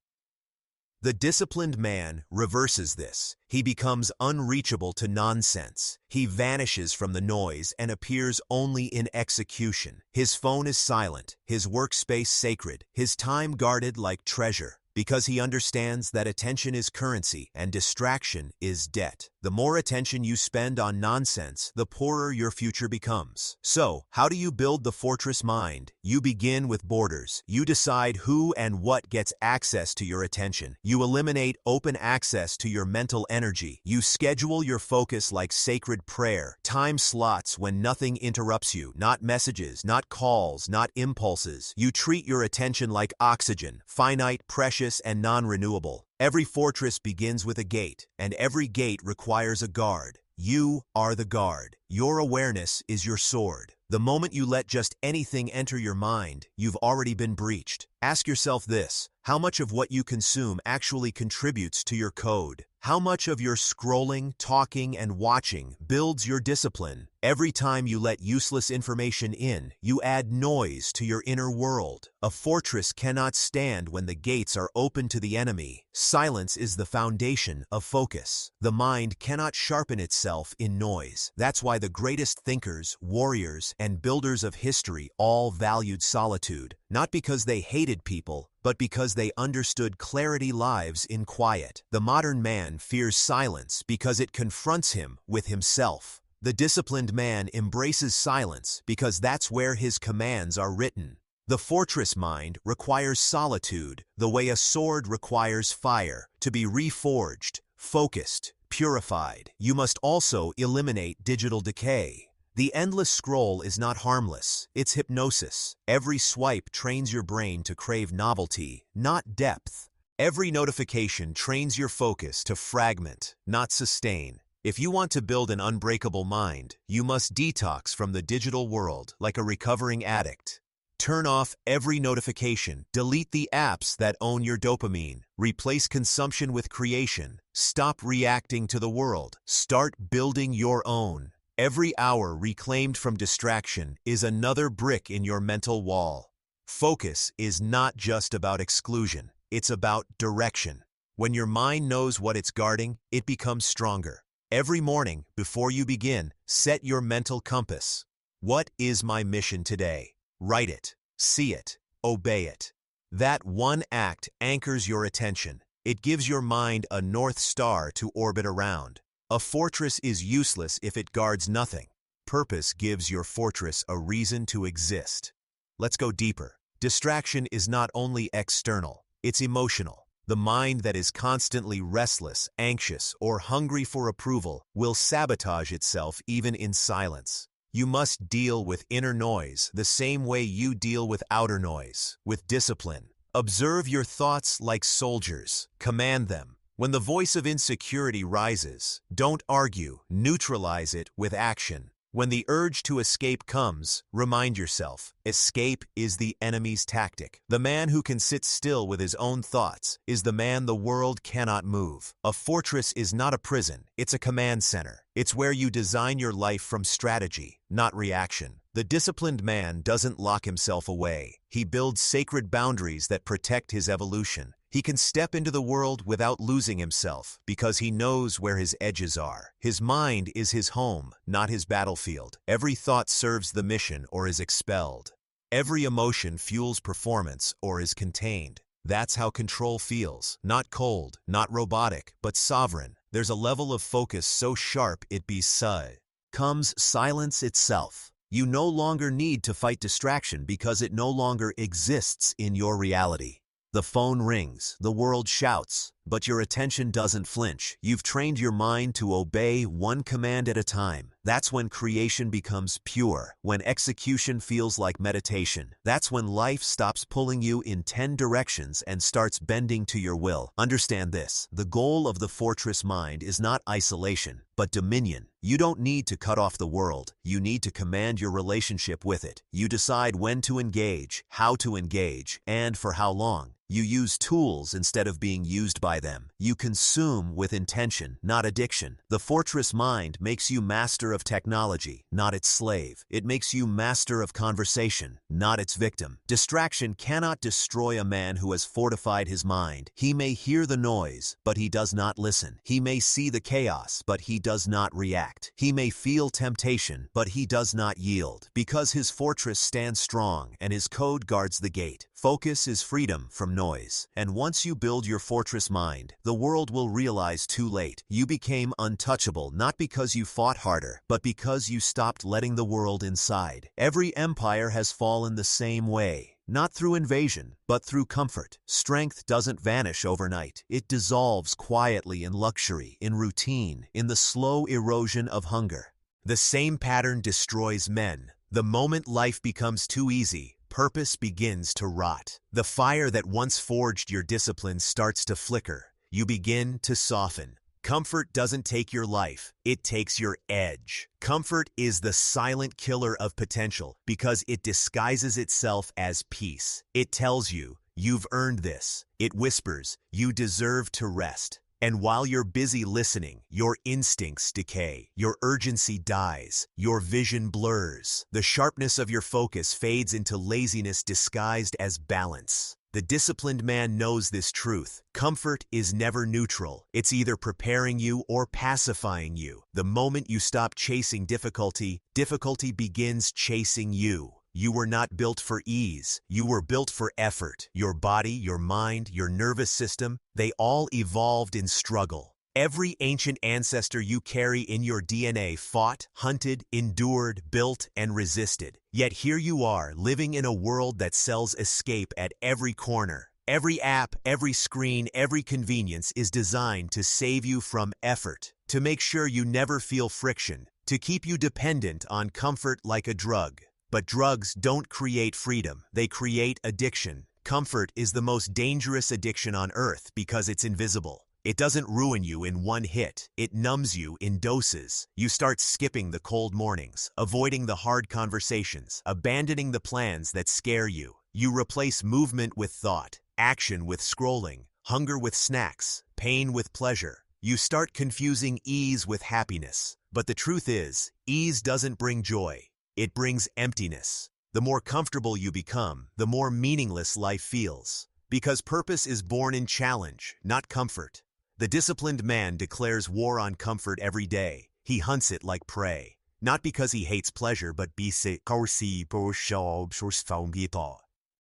The disciplined man reverses this. He becomes unreachable to nonsense. He vanishes from the noise and appears only in execution. His phone is silent, his workspace sacred, his time guarded like treasure. Because he understands that attention is currency and distraction is debt. The more attention you spend on nonsense, the poorer your future becomes. So, how do you build the fortress mind? You begin with borders. You decide who and what gets access to your attention. You eliminate open access to your mental energy. You schedule your focus like sacred prayer. Time slots when nothing interrupts you. Not messages, not calls, not impulses. You treat your attention like oxygen, finite, precious, and non-renewable. Every fortress begins with a gate, and every gate requires a guard. You are the guard. Your awareness is your sword. The moment you let just anything enter your mind, you've already been breached. Ask yourself this: how much of what you consume actually contributes to your code? How much of your scrolling, talking, and watching builds your discipline? Every time you let useless information in, you add noise to your inner world. A fortress cannot stand when the gates are open to the enemy. Silence is the foundation of focus. The mind cannot sharpen itself in noise. That's why the greatest thinkers, warriors, and builders of history all valued solitude, not because they hated people, but because they understood clarity lives in quiet. The modern man fears silence because it confronts him with himself. The disciplined man embraces silence because that's where his commands are written. The fortress mind requires solitude, the way a sword requires fire, to be reforged, focused, purified. You must also eliminate digital decay. The endless scroll is not harmless, it's hypnosis. Every swipe trains your brain to crave novelty, not depth. Every notification trains your focus to fragment, not sustain. If you want to build an unbreakable mind, you must detox from the digital world like a recovering addict. Turn off every notification, delete the apps that own your dopamine, replace consumption with creation, stop reacting to the world, start building your own. Every hour reclaimed from distraction is another brick in your mental wall. Focus is not just about exclusion, it's about direction. When your mind knows what it's guarding, it becomes stronger. Every morning, before you begin, set your mental compass. What is my mission today? Write it, see it, obey it. That one act anchors your attention. It gives your mind a North Star to orbit around. A fortress is useless if it guards nothing. Purpose gives your fortress a reason to exist. Let's go deeper. Distraction is not only external, it's emotional. The mind that is constantly restless, anxious, or hungry for approval will sabotage itself even in silence. You must deal with inner noise the same way you deal with outer noise, with discipline. Observe your thoughts like soldiers. Command them. When the voice of insecurity rises, don't argue, neutralize it with action. When the urge to escape comes, remind yourself, escape is the enemy's tactic. The man who can sit still with his own thoughts is the man the world cannot move. A fortress is not a prison, it's a command center. It's where you design your life from strategy, not reaction. The disciplined man doesn't lock himself away. He builds sacred boundaries that protect his evolution. He can step into the world without losing himself because he knows where his edges are. His mind is his home, not his battlefield. Every thought serves the mission or is expelled. Every emotion fuels performance or is contained. That's how control feels. Not cold, not robotic, but sovereign. There's a level of focus so sharp it becomes silence itself. You no longer need to fight distraction because it no longer exists in your reality. The phone rings, the world shouts, but your attention doesn't flinch. You've trained your mind to obey one command at a time. That's when creation becomes pure, when execution feels like meditation. That's when life stops pulling you in 10 directions and starts bending to your will. Understand this, the goal of the fortress mind is not isolation, but dominion. You don't need to cut off the world. You need to command your relationship with it. You decide when to engage, how to engage, and for how long. You use tools instead of being used by them. You consume with intention, not addiction. The fortress mind makes you master of technology, not its slave. It makes you master of conversation, not its victim. Distraction cannot destroy a man who has fortified his mind. He may hear the noise, but he does not listen. He may see the chaos, but he does not react. He may feel temptation, but he does not yield, because his fortress stands strong and his code guards the gate. Focus is freedom from noise, and once you build your fortress mind, the world will realize too late. You became untouchable not because you fought harder, but because you stopped letting the world inside. Every empire has fallen the same way. Not through invasion, but through comfort. Strength doesn't vanish overnight. It dissolves quietly in luxury, in routine, in the slow erosion of hunger. The same pattern destroys men. The moment life becomes too easy, purpose begins to rot. The fire that once forged your discipline starts to flicker. You begin to soften. Comfort doesn't take your life, it takes your edge. Comfort is the silent killer of potential because it disguises itself as peace. It tells you, you've earned this. It whispers, you deserve to rest. And while you're busy listening, your instincts decay, your urgency dies, your vision blurs. The sharpness of your focus fades into laziness disguised as balance. The disciplined man knows this truth. Comfort is never neutral. It's either preparing you or pacifying you. The moment you stop chasing difficulty, difficulty begins chasing you. You were not built for ease. You were built for effort. Your body, your mind, your nervous system, they all evolved in struggle. Every ancient ancestor you carry in your DNA fought, hunted, endured, built, and resisted. Yet here you are, living in a world that sells escape at every corner. Every app, every screen, every convenience is designed to save you from effort, to make sure you never feel friction, to keep you dependent on comfort like a drug. But drugs don't create freedom, they create addiction. Comfort is the most dangerous addiction on earth because it's invisible. It doesn't ruin you in one hit, it numbs you in doses. You start skipping the cold mornings, avoiding the hard conversations, abandoning the plans that scare you. You replace movement with thought, action with scrolling, hunger with snacks, pain with pleasure. You start confusing ease with happiness. But the truth is, ease doesn't bring joy, it brings emptiness. The more comfortable you become, the more meaningless life feels. Because purpose is born in challenge, not comfort. The disciplined man declares war on comfort every day. He hunts it like prey. Not because he hates pleasure, but because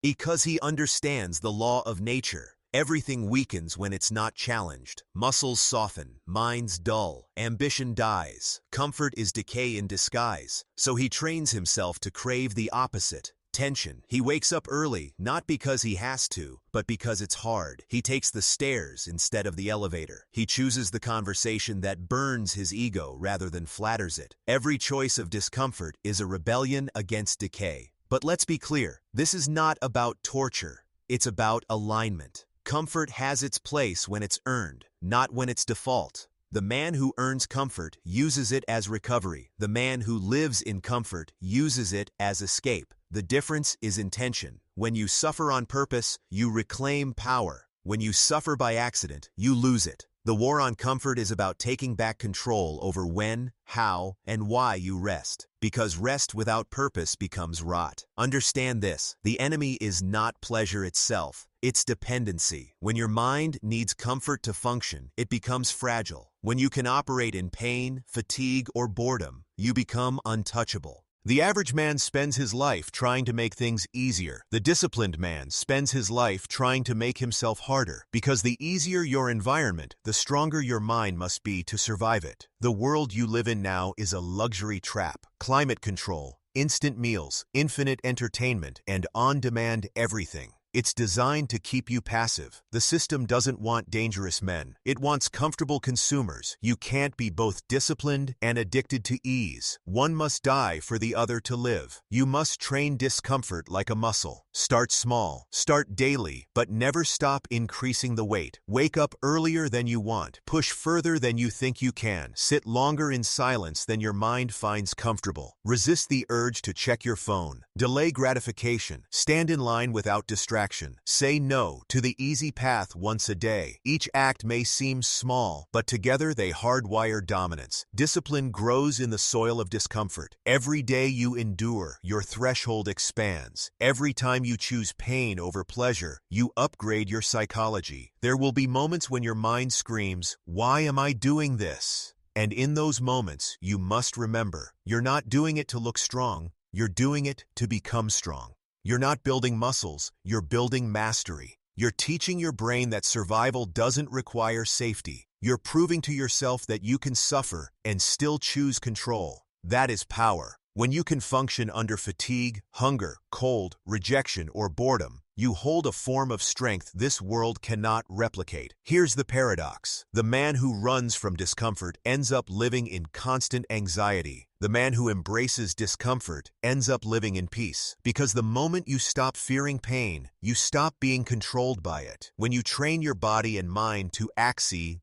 Because he understands the law of nature. Everything weakens when it's not challenged. Muscles soften, minds dull, ambition dies. Comfort is decay in disguise, so he trains himself to crave the opposite. Tension. He wakes up early, not because he has to, but because it's hard. He takes the stairs instead of the elevator. He chooses the conversation that burns his ego rather than flatters it. Every choice of discomfort is a rebellion against decay. But let's be clear, this is not about torture. It's about alignment. Comfort has its place when it's earned, not when it's default. The man who earns comfort uses it as recovery. The man who lives in comfort uses it as escape. The difference is intention. When you suffer on purpose, you reclaim power. When you suffer by accident, you lose it. The war on comfort is about taking back control over when, how, and why you rest. Because rest without purpose becomes rot. Understand this: the enemy is not pleasure itself, it's dependency. When your mind needs comfort to function, it becomes fragile. When you can operate in pain, fatigue, or boredom, you become untouchable. The average man spends his life trying to make things easier. The disciplined man spends his life trying to make himself harder. Because the easier your environment, the stronger your mind must be to survive it. The world you live in now is a luxury trap. Climate control, instant meals, infinite entertainment, and on-demand everything. It's designed to keep you passive. The system doesn't want dangerous men. It wants comfortable consumers. You can't be both disciplined and addicted to ease. One must die for the other to live. You must train discomfort like a muscle. Start small. Start daily, but never stop increasing the weight. Wake up earlier than you want. Push further than you think you can. Sit longer in silence than your mind finds comfortable. Resist the urge to check your phone. Delay gratification. Stand in line without distraction. Say no to the easy path once a day. Each act may seem small, but together they hardwire dominance. Discipline grows in the soil of discomfort. Every day you endure, your threshold expands. Every time you choose pain over pleasure, you upgrade your psychology. There will be moments when your mind screams, "Why am I doing this?" And in those moments, you must remember, you're not doing it to look strong, you're doing it to become strong. You're not building muscles, you're building mastery. You're teaching your brain that survival doesn't require safety. You're proving to yourself that you can suffer and still choose control. That is power. When you can function under fatigue, hunger, cold, rejection, or boredom, you hold a form of strength this world cannot replicate. Here's the paradox. The man who runs from discomfort ends up living in constant anxiety. The man who embraces discomfort ends up living in peace. Because the moment you stop fearing pain, you stop being controlled by it. When you train your body and mind to axis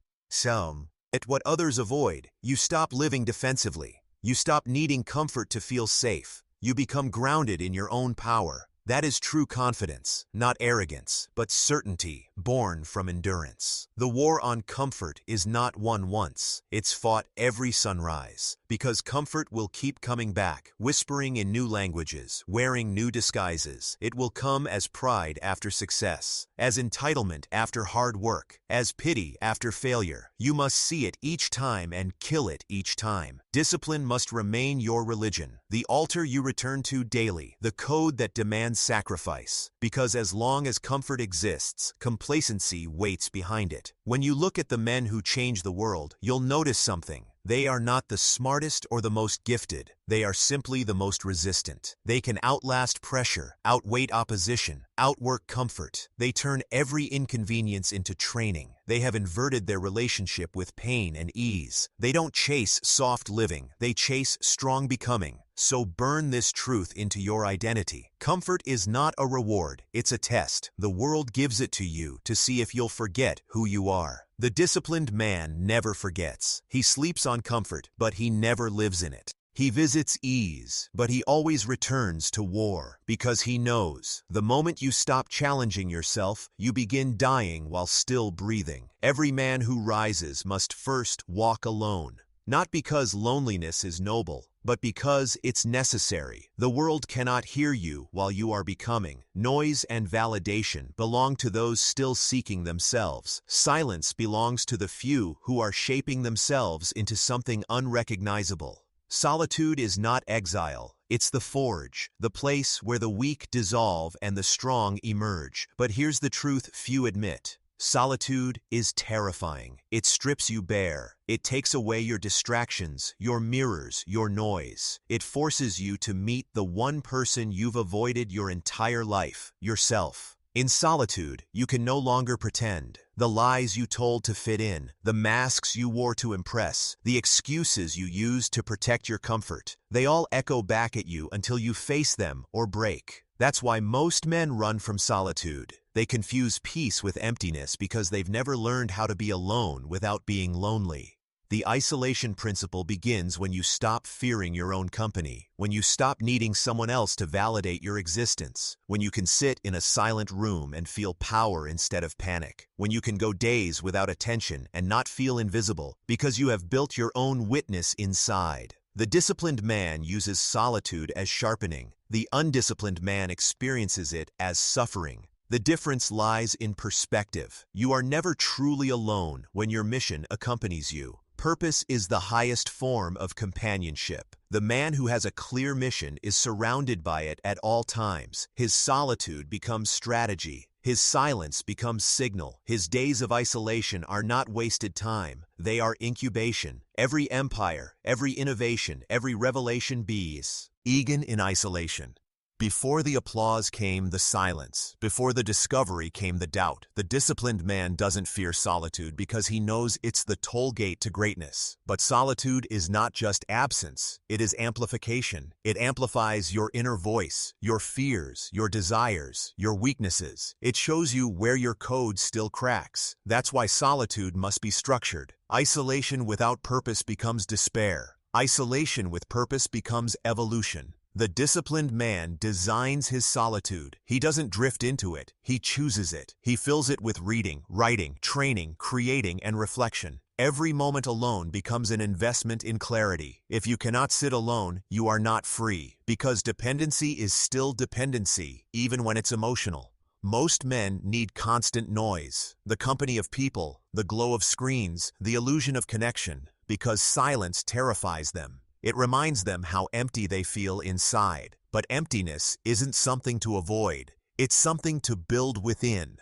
at what others avoid, you stop living defensively. You stop needing comfort to feel safe. You become grounded in your own power. That is true confidence, not arrogance, but certainty born from endurance. The war on comfort is not won once. It's fought every sunrise. Because comfort will keep coming back, whispering in new languages, wearing new disguises. It will come as pride after success, as entitlement after hard work, as pity after failure. You must see it each time and kill it each time. Discipline must remain your religion, the altar you return to daily, the code that demands sacrifice. Because as long as comfort exists, complacency waits behind it. When you look at the men who change the world, you'll notice something. They are not the smartest or the most gifted. They are simply the most resistant. They can outlast pressure, outweight opposition, outwork comfort. They turn every inconvenience into training. They have inverted their relationship with pain and ease. They don't chase soft living. They chase strong becoming. So burn this truth into your identity. Comfort is not a reward, it's a test. The world gives it to you to see if you'll forget who you are. The disciplined man never forgets. He sleeps on comfort, but he never lives in it. He visits ease, but he always returns to war, because he knows the moment you stop challenging yourself, you begin dying while still breathing. Every man who rises must first walk alone. Not because loneliness is noble, but because it's necessary. The world cannot hear you while you are becoming. Noise and validation belong to those still seeking themselves. Silence belongs to the few who are shaping themselves into something unrecognizable. Solitude is not exile, it's the forge, the place where the weak dissolve and the strong emerge. But here's the truth few admit. Solitude is terrifying. It strips you bare. It takes away your distractions, your mirrors, your noise. It forces you to meet the one person you've avoided your entire life, yourself. In solitude, you can no longer pretend. The lies you told to fit in, the masks you wore to impress, the excuses you used to protect your comfort, they all echo back at you until you face them or break. That's why most men run from solitude. They confuse peace with emptiness because they've never learned how to be alone without being lonely. The isolation principle begins when you stop fearing your own company, when you stop needing someone else to validate your existence, when you can sit in a silent room and feel power instead of panic, when you can go days without attention and not feel invisible because you have built your own witness inside. The disciplined man uses solitude as sharpening. The undisciplined man experiences it as suffering. The difference lies in perspective. You are never truly alone when your mission accompanies you. Purpose is the highest form of companionship. The man who has a clear mission is surrounded by it at all times. His solitude becomes strategy. His silence becomes signal. His days of isolation are not wasted time. They are incubation. Every empire, every innovation, every revelation bees egan in isolation. Before the applause came the silence. Before the discovery came the doubt. The disciplined man doesn't fear solitude because he knows it's the toll gate to greatness. But solitude is not just absence, it is amplification. It amplifies your inner voice, your fears, your desires, your weaknesses. It shows you where your code still cracks. That's why solitude must be structured. Isolation without purpose becomes despair. Isolation with purpose becomes evolution. The disciplined man designs his solitude. He doesn't drift into it. He chooses it. He fills it with reading, writing, training, creating, and reflection. Every moment alone becomes an investment in clarity. If you cannot sit alone, you are not free, because dependency is still dependency, even when it's emotional. Most men need constant noise, the company of people, the glow of screens, the illusion of connection, because silence terrifies them. It reminds them how empty they feel inside. But emptiness isn't something to avoid. It's something to build within.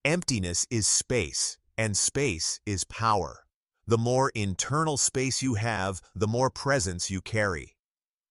Emptiness is space, and space is power. The more internal space you have, the more presence you carry.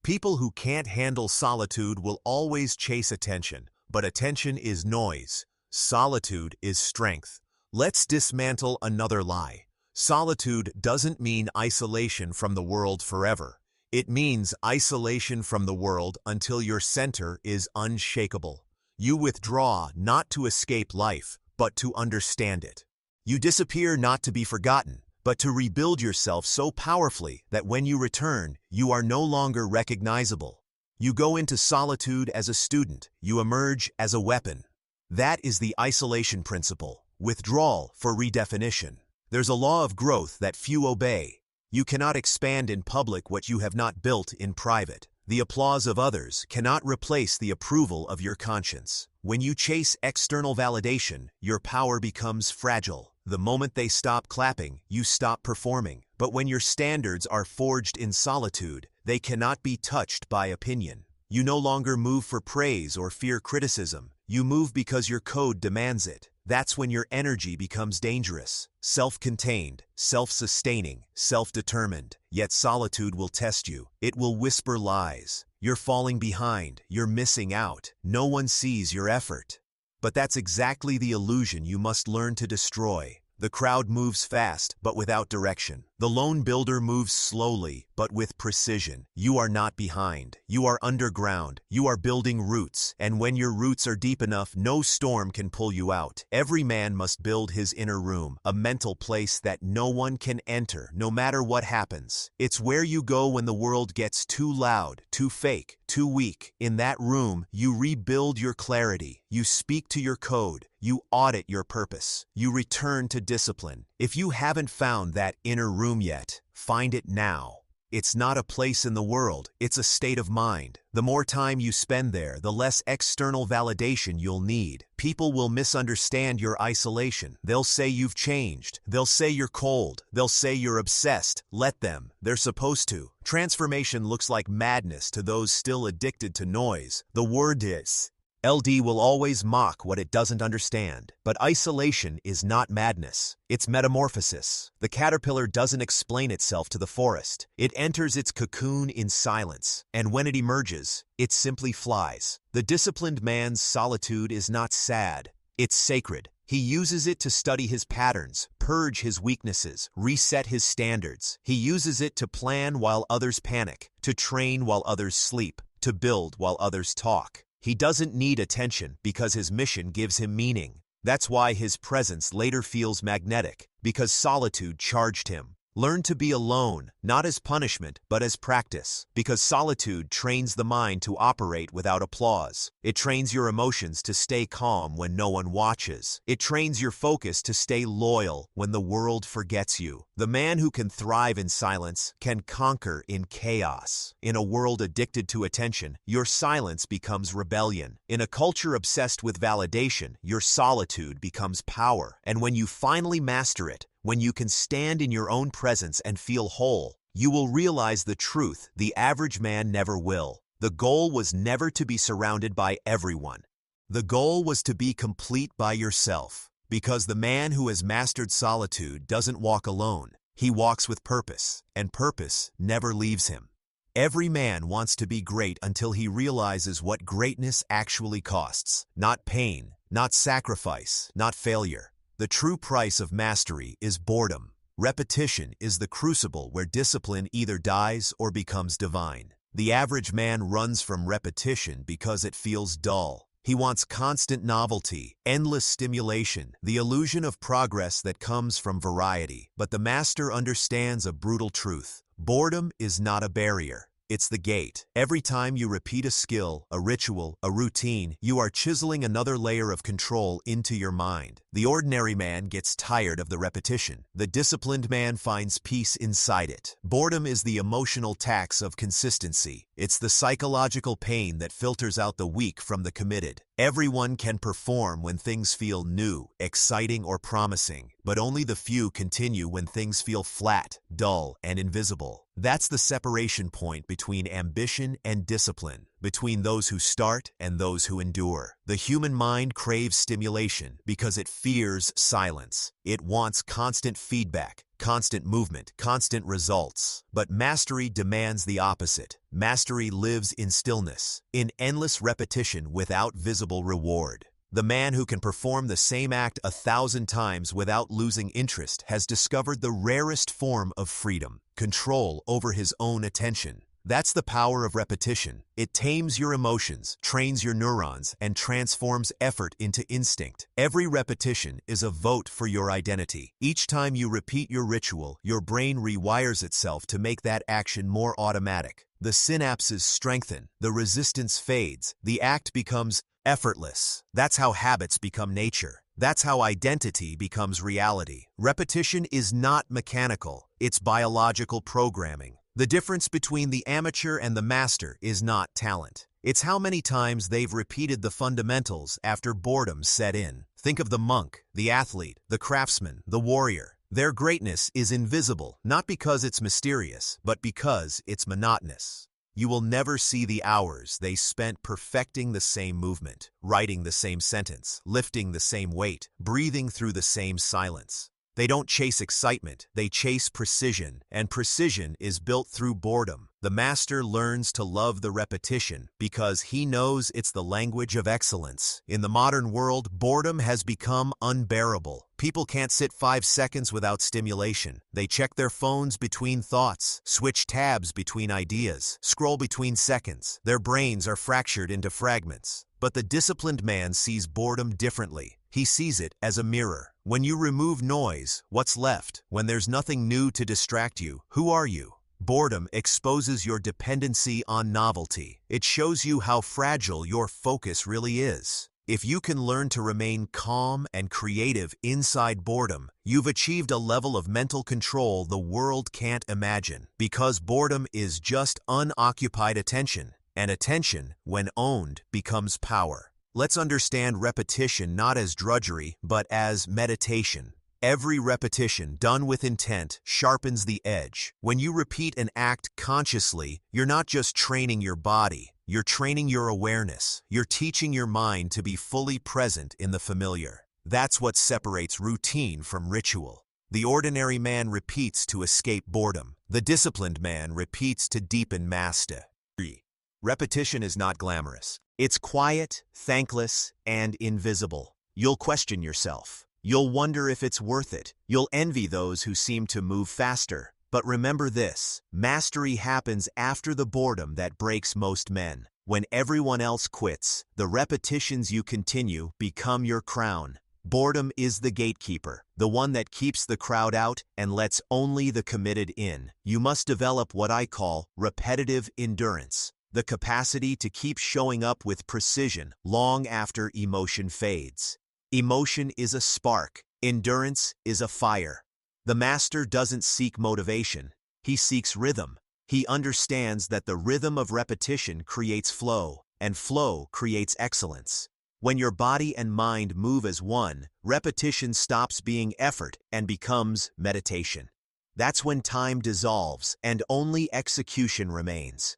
People who can't handle solitude will always chase attention, but attention is noise. Solitude is strength. Let's dismantle another lie. Solitude doesn't mean isolation from the world forever. It means isolation from the world until your center is unshakable. You withdraw not to escape life, but to understand it. You disappear not to be forgotten, but to rebuild yourself so powerfully that when you return, you are no longer recognizable. You go into solitude as a student. You emerge as a weapon. That is the isolation principle. Withdrawal for redefinition. There's a law of growth that few obey. You cannot expand in public what you have not built in private. The applause of others cannot replace the approval of your conscience. When you chase external validation, your power becomes fragile. The moment they stop clapping, you stop performing. But when your standards are forged in solitude, they cannot be touched by opinion. You no longer move for praise or fear criticism. You move because your code demands it. That's when your energy becomes dangerous, self-contained, self-sustaining, self-determined. Yet solitude will test you. It will whisper lies. You're falling behind. You're missing out. No one sees your effort. But that's exactly the illusion you must learn to destroy. The crowd moves fast, but without direction. The lone builder moves slowly, but with precision. You are not behind. You are underground. You are building roots. And when your roots are deep enough, no storm can pull you out. Every man must build his inner room, a mental place that no one can enter, no matter what happens. It's where you go when the world gets too loud, too fake, too weak. In that room, you rebuild your clarity. You speak to your code. You audit your purpose. You return to discipline. If you haven't found that inner room yet, find it now. It's not a place in the world, it's a state of mind. The more time you spend there, the less external validation you'll need. People will misunderstand your isolation. They'll say you've changed. They'll say you're cold. They'll say you're obsessed. Let them. They're supposed to. Transformation looks like madness to those still addicted to noise. The word is. LD will always mock what it doesn't understand. But isolation is not madness. It's metamorphosis. The caterpillar doesn't explain itself to the forest. It enters its cocoon in silence. And when it emerges, it simply flies. The disciplined man's solitude is not sad. It's sacred. He uses it to study his patterns, purge his weaknesses, reset his standards. He uses it to plan while others panic, to train while others sleep, to build while others talk. He doesn't need attention because his mission gives him meaning. That's why his presence later feels magnetic, because solitude charged him. Learn to be alone, not as punishment, but as practice, because solitude trains the mind to operate without applause. It trains your emotions to stay calm when no one watches. It trains your focus to stay loyal when the world forgets you. The man who can thrive in silence can conquer in chaos. In a world addicted to attention, your silence becomes rebellion. In a culture obsessed with validation, your solitude becomes power. And when you finally master it, when you can stand in your own presence and feel whole, you will realize the truth the average man never will. The goal was never to be surrounded by everyone. The goal was to be complete by yourself. Because the man who has mastered solitude doesn't walk alone. He walks with purpose, and purpose never leaves him. Every man wants to be great until he realizes what greatness actually costs. Not pain, not sacrifice, not failure. The true price of mastery is boredom. Repetition is the crucible where discipline either dies or becomes divine. The average man runs from repetition because it feels dull. He wants constant novelty, endless stimulation, the illusion of progress that comes from variety. But the master understands a brutal truth. Boredom is not a barrier. It's the gate. Every time you repeat a skill, a ritual, a routine, you are chiseling another layer of control into your mind. The ordinary man gets tired of the repetition. The disciplined man finds peace inside it. Boredom is the emotional tax of consistency. It's the psychological pain that filters out the weak from the committed. Everyone can perform when things feel new, exciting, or promising, but only the few continue when things feel flat, dull, and invisible. That's the separation point between ambition and discipline, between those who start and those who endure. The human mind craves stimulation because it fears silence. It wants constant feedback, constant movement, constant results. But mastery demands the opposite. Mastery lives in stillness, in endless repetition without visible reward. The man who can perform the same act 1,000 times without losing interest has discovered the rarest form of freedom, control over his own attention. That's the power of repetition. It tames your emotions, trains your neurons, and transforms effort into instinct. Every repetition is a vote for your identity. Each time you repeat your ritual, your brain rewires itself to make that action more automatic. The synapses strengthen, the resistance fades, the act becomes effortless. That's how habits become nature. That's how identity becomes reality. Repetition is not mechanical, it's biological programming. The difference between the amateur and the master is not talent. It's how many times they've repeated the fundamentals after boredom set in. Think of the monk, the athlete, the craftsman, the warrior. Their greatness is invisible, not because it's mysterious, but because it's monotonous. You will never see the hours they spent perfecting the same movement, writing the same sentence, lifting the same weight, breathing through the same silence. They don't chase excitement, they chase precision, and precision is built through boredom. The master learns to love the repetition because he knows it's the language of excellence. In the modern world, boredom has become unbearable. People can't sit 5 seconds without stimulation. They check their phones between thoughts, switch tabs between ideas, scroll between seconds. Their brains are fractured into fragments. But the disciplined man sees boredom differently. He sees it as a mirror. When you remove noise, what's left? When there's nothing new to distract you, who are you? Boredom exposes your dependency on novelty. It shows you how fragile your focus really is. If you can learn to remain calm and creative inside boredom, you've achieved a level of mental control the world can't imagine. Because boredom is just unoccupied attention, and attention, when owned, becomes power. Let's understand repetition not as drudgery, but as meditation. Every repetition done with intent sharpens the edge. When you repeat an act consciously, you're not just training your body, you're training your awareness. You're teaching your mind to be fully present in the familiar. That's what separates routine from ritual. The ordinary man repeats to escape boredom. The disciplined man repeats to deepen mastery. Repetition is not glamorous. It's quiet, thankless, and invisible. You'll question yourself. You'll wonder if it's worth it. You'll envy those who seem to move faster. But remember this, mastery happens after the boredom that breaks most men. When everyone else quits, the repetitions you continue become your crown. Boredom is the gatekeeper, the one that keeps the crowd out and lets only the committed in. You must develop what I call repetitive endurance, the capacity to keep showing up with precision long after emotion fades. Emotion is a spark. Endurance is a fire. The master doesn't seek motivation. He seeks rhythm. He understands that the rhythm of repetition creates flow, and flow creates excellence. When your body and mind move as one, repetition stops being effort and becomes meditation. That's when time dissolves and only execution remains.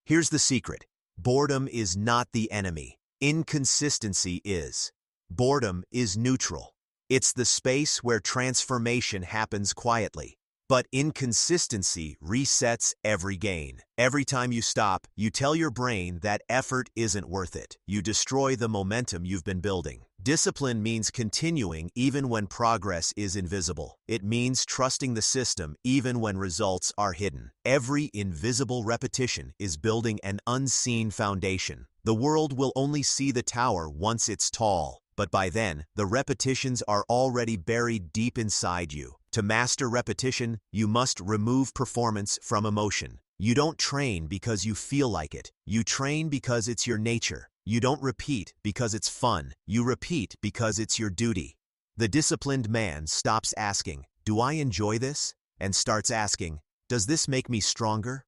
Here's the secret. Boredom is not the enemy. Inconsistency is. Boredom is neutral. It's the space where transformation happens quietly. But inconsistency resets every gain. Every time you stop, you tell your brain that effort isn't worth it. You destroy the momentum you've been building. Discipline means continuing even when progress is invisible. It means trusting the system even when results are hidden. Every invisible repetition is building an unseen foundation. The world will only see the tower once it's tall. But by then, the repetitions are already buried deep inside you. To master repetition, you must remove performance from emotion. You don't train because you feel like it. You train because it's your nature. You don't repeat because it's fun. You repeat because it's your duty. The disciplined man stops asking, "Do I enjoy this?" and starts asking, "Does this make me stronger?"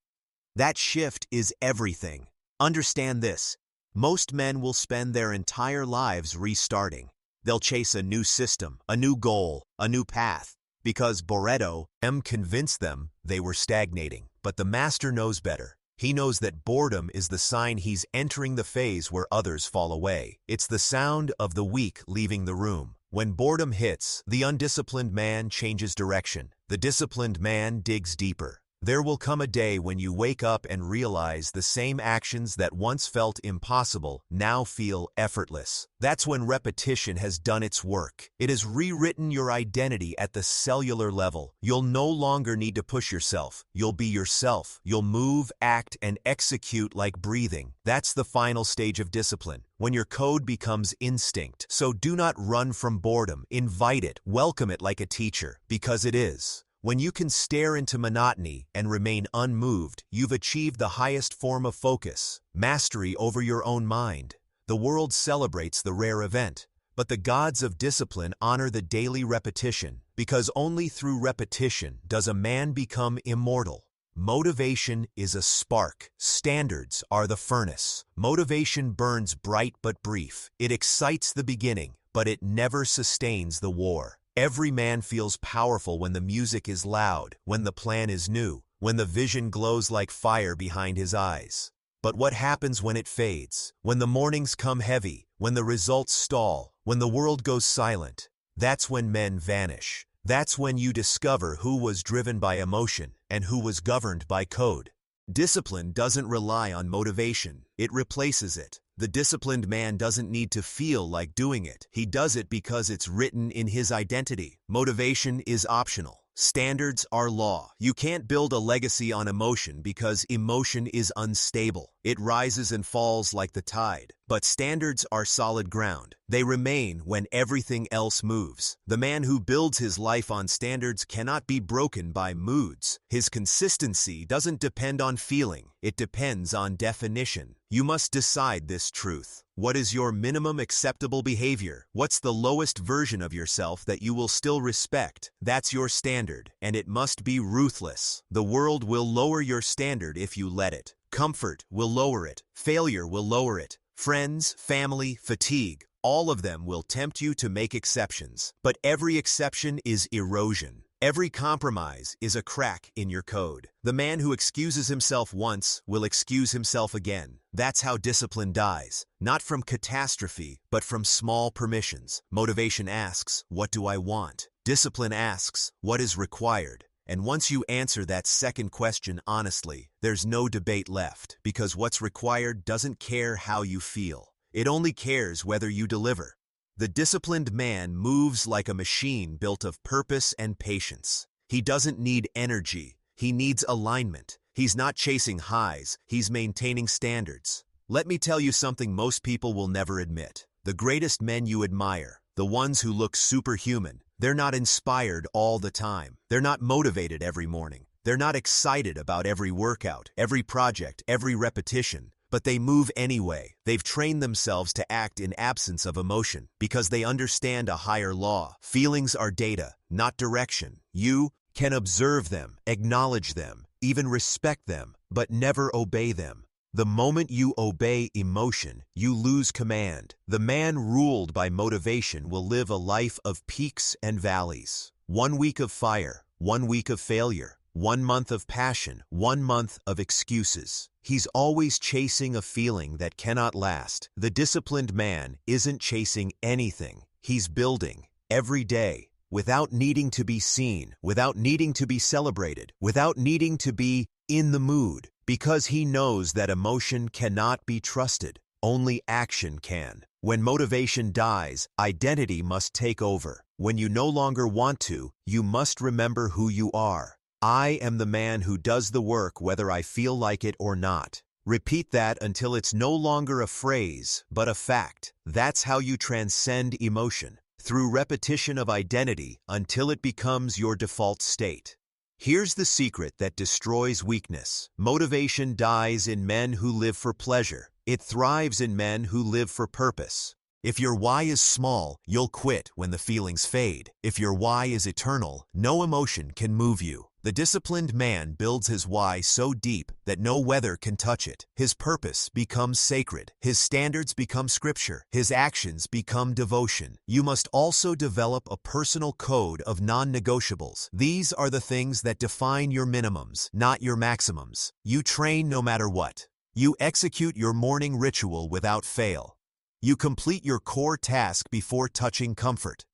That shift is everything. Understand this. Most men will spend their entire lives restarting. They'll chase a new system, a new goal, a new path, because boredom convinced them they were stagnating. But the master knows better. He knows that boredom is the sign he's entering the phase where others fall away. It's the sound of the weak leaving the room. When boredom hits, the undisciplined man changes direction. The disciplined man digs deeper. There will come a day when you wake up and realize the same actions that once felt impossible now feel effortless. That's when repetition has done its work. It has rewritten your identity at the cellular level. You'll no longer need to push yourself. You'll be yourself. You'll move, act, and execute like breathing. That's the final stage of discipline, when your code becomes instinct. So do not run from boredom. Invite it. Welcome it like a teacher, because it is. When you can stare into monotony and remain unmoved, you've achieved the highest form of focus, mastery over your own mind. The world celebrates the rare event, but the gods of discipline honor the daily repetition, because only through repetition does a man become immortal. Motivation is a spark. Standards are the furnace. Motivation burns bright but brief. It excites the beginning, but it never sustains the war. Every man feels powerful when the music is loud, when the plan is new, when the vision glows like fire behind his eyes. But what happens when it fades? When the mornings come heavy, when the results stall, when the world goes silent? That's when men vanish. That's when you discover who was driven by emotion and who was governed by code. Discipline doesn't rely on motivation. It replaces it. The disciplined man doesn't need to feel like doing it. He does it because it's written in his identity. Motivation is optional. Standards are law. You can't build a legacy on emotion because emotion is unstable. It rises and falls like the tide. But standards are solid ground. They remain when everything else moves. The man who builds his life on standards cannot be broken by moods. His consistency doesn't depend on feeling. It depends on definition. You must decide this truth. What is your minimum acceptable behavior? What's the lowest version of yourself that you will still respect? That's your standard, and it must be ruthless. The world will lower your standard if you let it. Comfort will lower it. Failure will lower it. Friends, family, fatigue, all of them will tempt you to make exceptions. But every exception is erosion. Every compromise is a crack in your code. The man who excuses himself once will excuse himself again. That's how discipline dies. Not from catastrophe, but from small permissions. Motivation asks, what do I want? Discipline asks, what is required? And once you answer that second question honestly, there's no debate left, because what's required doesn't care how you feel. It only cares whether you deliver. The disciplined man moves like a machine built of purpose and patience. He doesn't need energy, he needs alignment. He's not chasing highs, he's maintaining standards. Let me tell you something most people will never admit. The greatest men you admire, the ones who look superhuman, they're not inspired all the time. They're not motivated every morning. They're not excited about every workout, every project, every repetition. But they move anyway. They've trained themselves to act in absence of emotion because they understand a higher law. Feelings are data, not direction. You can observe them, acknowledge them, even respect them, but never obey them. The moment you obey emotion, you lose command. The man ruled by motivation will live a life of peaks and valleys. 1 week of fire, 1 week of failure, 1 month of passion, 1 month of excuses. He's always chasing a feeling that cannot last. The disciplined man isn't chasing anything. He's building every day without needing to be seen, without needing to be celebrated, without needing to be in the mood. Because he knows that emotion cannot be trusted, only action can. When motivation dies, identity must take over. When you no longer want to, you must remember who you are. I am the man who does the work whether I feel like it or not. Repeat that until it's no longer a phrase, but a fact. That's how you transcend emotion, through repetition of identity until it becomes your default state. Here's the secret that destroys weakness. Motivation dies in men who live for pleasure. It thrives in men who live for purpose. If your why is small, you'll quit when the feelings fade. If your why is eternal, no emotion can move you. The disciplined man builds his why so deep that no weather can touch it. His purpose becomes sacred. His standards become scripture. His actions become devotion. You must also develop a personal code of non-negotiables. These are the things that define your minimums, not your maximums. You train no matter what. You execute your morning ritual without fail. You complete your core task before touching comfort.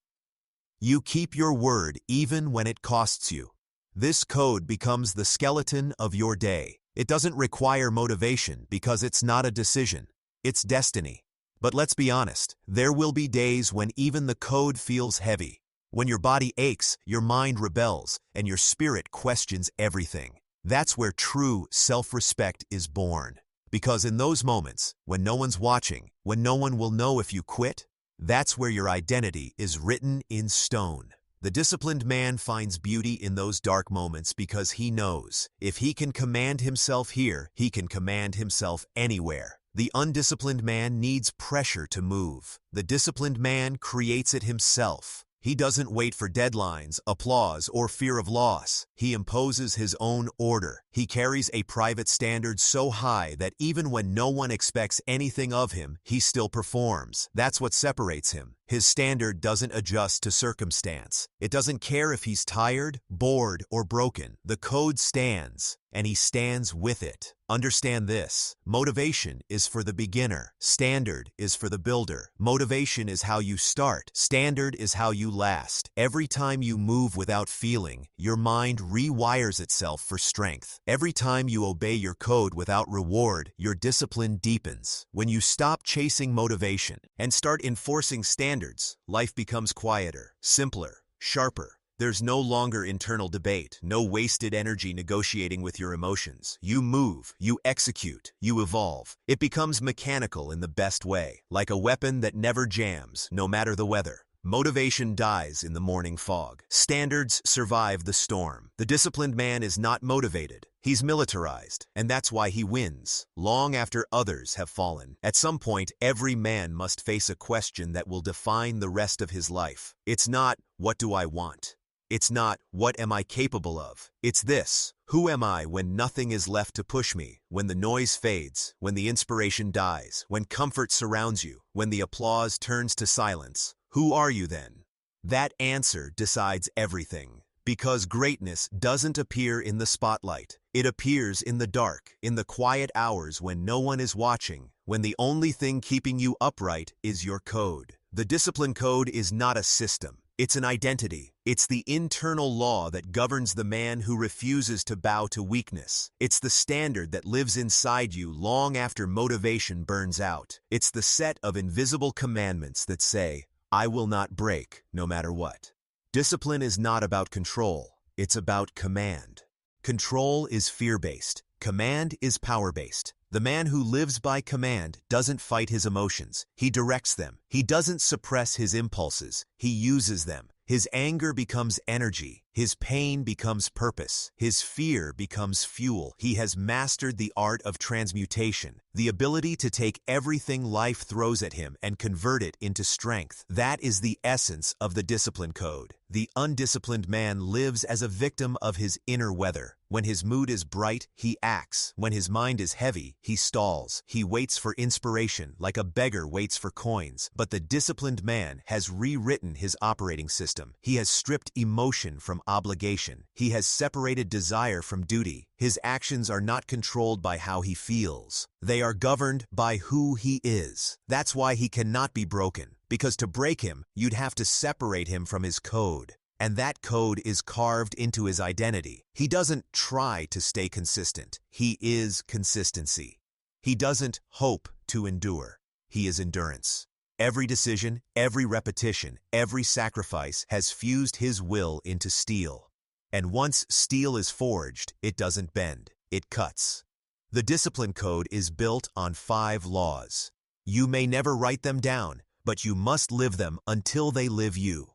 You keep your word even when it costs you. This code becomes the skeleton of your day. It doesn't require motivation because it's not a decision. It's destiny. But let's be honest, there will be days when even the code feels heavy. When your body aches, your mind rebels, and your spirit questions everything. That's where true self-respect is born. Because in those moments, when no one's watching, when no one will know if you quit, that's where your identity is written in stone. The disciplined man finds beauty in those dark moments because he knows if he can command himself here, he can command himself anywhere. The undisciplined man needs pressure to move. The disciplined man creates it himself. He doesn't wait for deadlines, applause, or fear of loss. He imposes his own order. He carries a private standard so high that even when no one expects anything of him, he still performs. That's what separates him. His standard doesn't adjust to circumstance. It doesn't care if he's tired, bored, or broken. The code stands, and he stands with it. Understand this. Motivation is for the beginner. Standard is for the builder. Motivation is how you start. Standard is how you last. Every time you move without feeling, your mind rewires itself for strength. Every time you obey your code without reward, your discipline deepens. When you stop chasing motivation and start enforcing standards, life becomes quieter, simpler, sharper, There's no longer internal debate, no wasted energy negotiating with your emotions. You move, you execute, you evolve. It becomes mechanical in the best way, like a weapon that never jams, no matter the weather. Motivation dies in the morning fog. Standards survive the storm. The disciplined man is not motivated. He's militarized, and that's why he wins, long after others have fallen. At some point, every man must face a question that will define the rest of his life. It's not, what do I want? It's not, what am I capable of? It's this, who am I when nothing is left to push me, when the noise fades, when the inspiration dies, when comfort surrounds you, when the applause turns to silence? Who are you then? That answer decides everything. Because greatness doesn't appear in the spotlight. It appears in the dark, in the quiet hours when no one is watching, when the only thing keeping you upright is your code. The discipline code is not a system. It's an identity. It's the internal law that governs the man who refuses to bow to weakness. It's the standard that lives inside you long after motivation burns out. It's the set of invisible commandments that say, I will not break, no matter what. Discipline is not about control. It's about command. Control is fear-based. Command is power-based. The man who lives by command doesn't fight his emotions. He directs them. He doesn't suppress his impulses. He uses them. His anger becomes energy. His pain becomes purpose. His fear becomes fuel. He has mastered the art of transmutation, the ability to take everything life throws at him and convert it into strength. That is the essence of the discipline code. The undisciplined man lives as a victim of his inner weather. When his mood is bright, he acts. When his mind is heavy, he stalls. He waits for inspiration like a beggar waits for coins. But the disciplined man has rewritten his operating system. He has stripped emotion from obligation. He has separated desire from duty. His actions are not controlled by how he feels. They are governed by who he is. That's why he cannot be broken. Because to break him, you'd have to separate him from his code. And that code is carved into his identity. He doesn't try to stay consistent. He is consistency. He doesn't hope to endure. He is endurance. Every decision, every repetition, every sacrifice has fused his will into steel. And once steel is forged, it doesn't bend, it cuts. The discipline code is built on 5 laws. You may never write them down, but you must live them until they live you.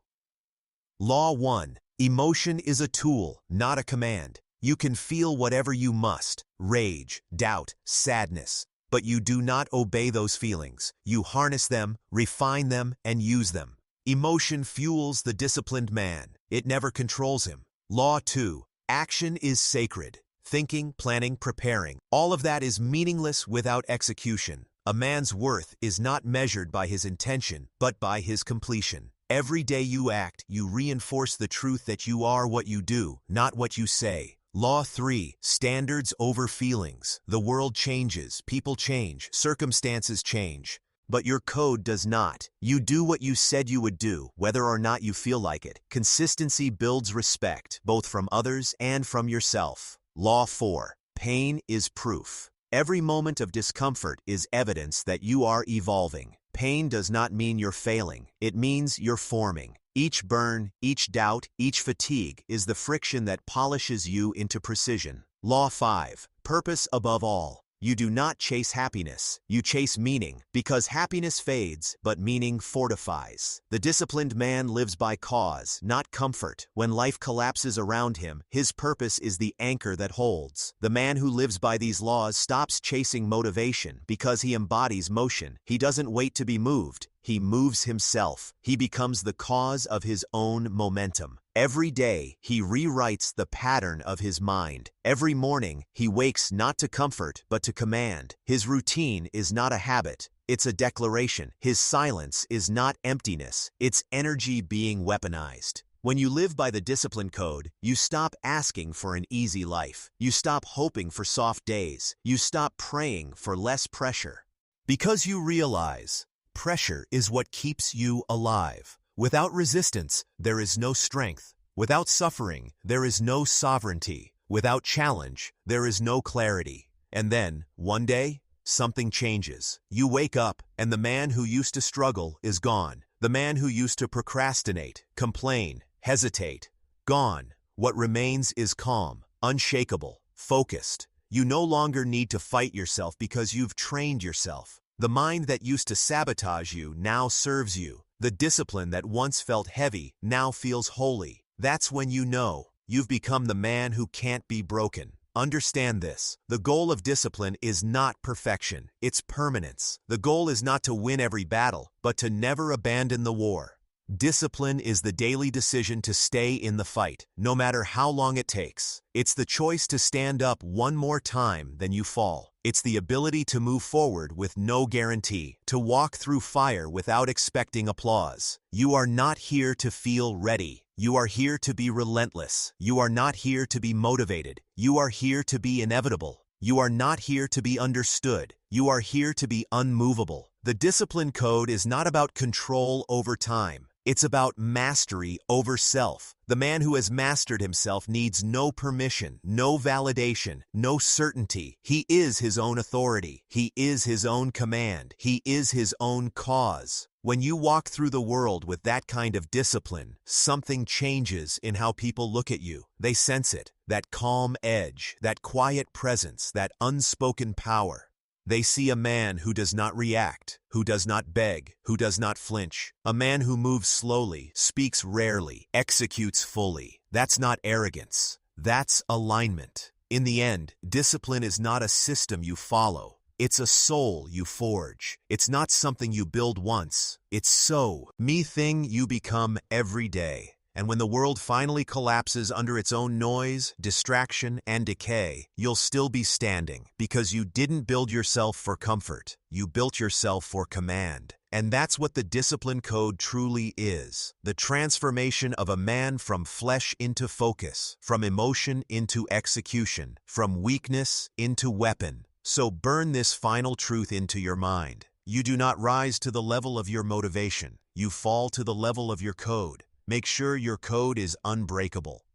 Law 1. Emotion is a tool, not a command. You can feel whatever you must, rage, doubt, sadness, but you do not obey those feelings. You harness them, refine them, and use them. Emotion fuels the disciplined man. It never controls him. Law 2. Action is sacred. Thinking, planning, preparing. All of that is meaningless without execution. A man's worth is not measured by his intention, but by his completion. Every day you act, you reinforce the truth that you are what you do, not what you say. Law 3. Standards over feelings. The world changes, people change, circumstances change. But your code does not. You do what you said you would do, whether or not you feel like it. Consistency builds respect, both from others and from yourself. Law 4. Pain is proof. Every moment of discomfort is evidence that you are evolving. Pain does not mean you're failing. It means you're forming. Each burn, each doubt, each fatigue is the friction that polishes you into precision. Law 5. Purpose above all. You do not chase happiness. You chase meaning, because happiness fades, but meaning fortifies. The disciplined man lives by cause, not comfort. When life collapses around him, his purpose is the anchor that holds. The man who lives by these laws stops chasing motivation because he embodies motion. He doesn't wait to be moved. He moves himself. He becomes the cause of his own momentum. Every day, he rewrites the pattern of his mind. Every morning, he wakes not to comfort, but to command. His routine is not a habit. It's a declaration. His silence is not emptiness. It's energy being weaponized. When you live by the discipline code, you stop asking for an easy life. You stop hoping for soft days. You stop praying for less pressure. Because you realize, pressure is what keeps you alive. Without resistance, there is no strength. Without suffering, there is no sovereignty. Without challenge, there is no clarity. And then, one day, something changes. You wake up, and the man who used to struggle is gone. The man who used to procrastinate, complain, hesitate, Gone. What remains is calm, unshakable, focused. You no longer need to fight yourself because you've trained yourself. The mind that used to sabotage you now serves you. The discipline that once felt heavy now feels holy. That's when you know you've become the man who can't be broken. Understand this. The goal of discipline is not perfection, it's permanence. The goal is not to win every battle, but to never abandon the war. Discipline is the daily decision to stay in the fight, no matter how long it takes. It's the choice to stand up one more time than you fall. It's the ability to move forward with no guarantee, to walk through fire without expecting applause. You are not here to feel ready. You are here to be relentless. You are not here to be motivated. You are here to be inevitable. You are not here to be understood. You are here to be unmovable. The discipline code is not about control over time. It's about mastery over self. The man who has mastered himself needs no permission, no validation, no certainty. He is his own authority. He is his own command. He is his own cause. When you walk through the world with that kind of discipline, something changes in how people look at you. They sense it, that calm edge, that quiet presence, that unspoken power. They see a man who does not react, who does not beg, who does not flinch. A man who moves slowly, speaks rarely, executes fully. That's not arrogance. That's alignment. In the end, discipline is not a system you follow. It's a soul you forge. It's not something you build once. It's me thing you become every day. And when the world finally collapses under its own noise, distraction, and decay, you'll still be standing because you didn't build yourself for comfort. You built yourself for command. And that's what the discipline code truly is. The transformation of a man from flesh into focus, from emotion into execution, from weakness into weapon. So burn this final truth into your mind. You do not rise to the level of your motivation. You fall to the level of your code. Make sure your code is unbreakable.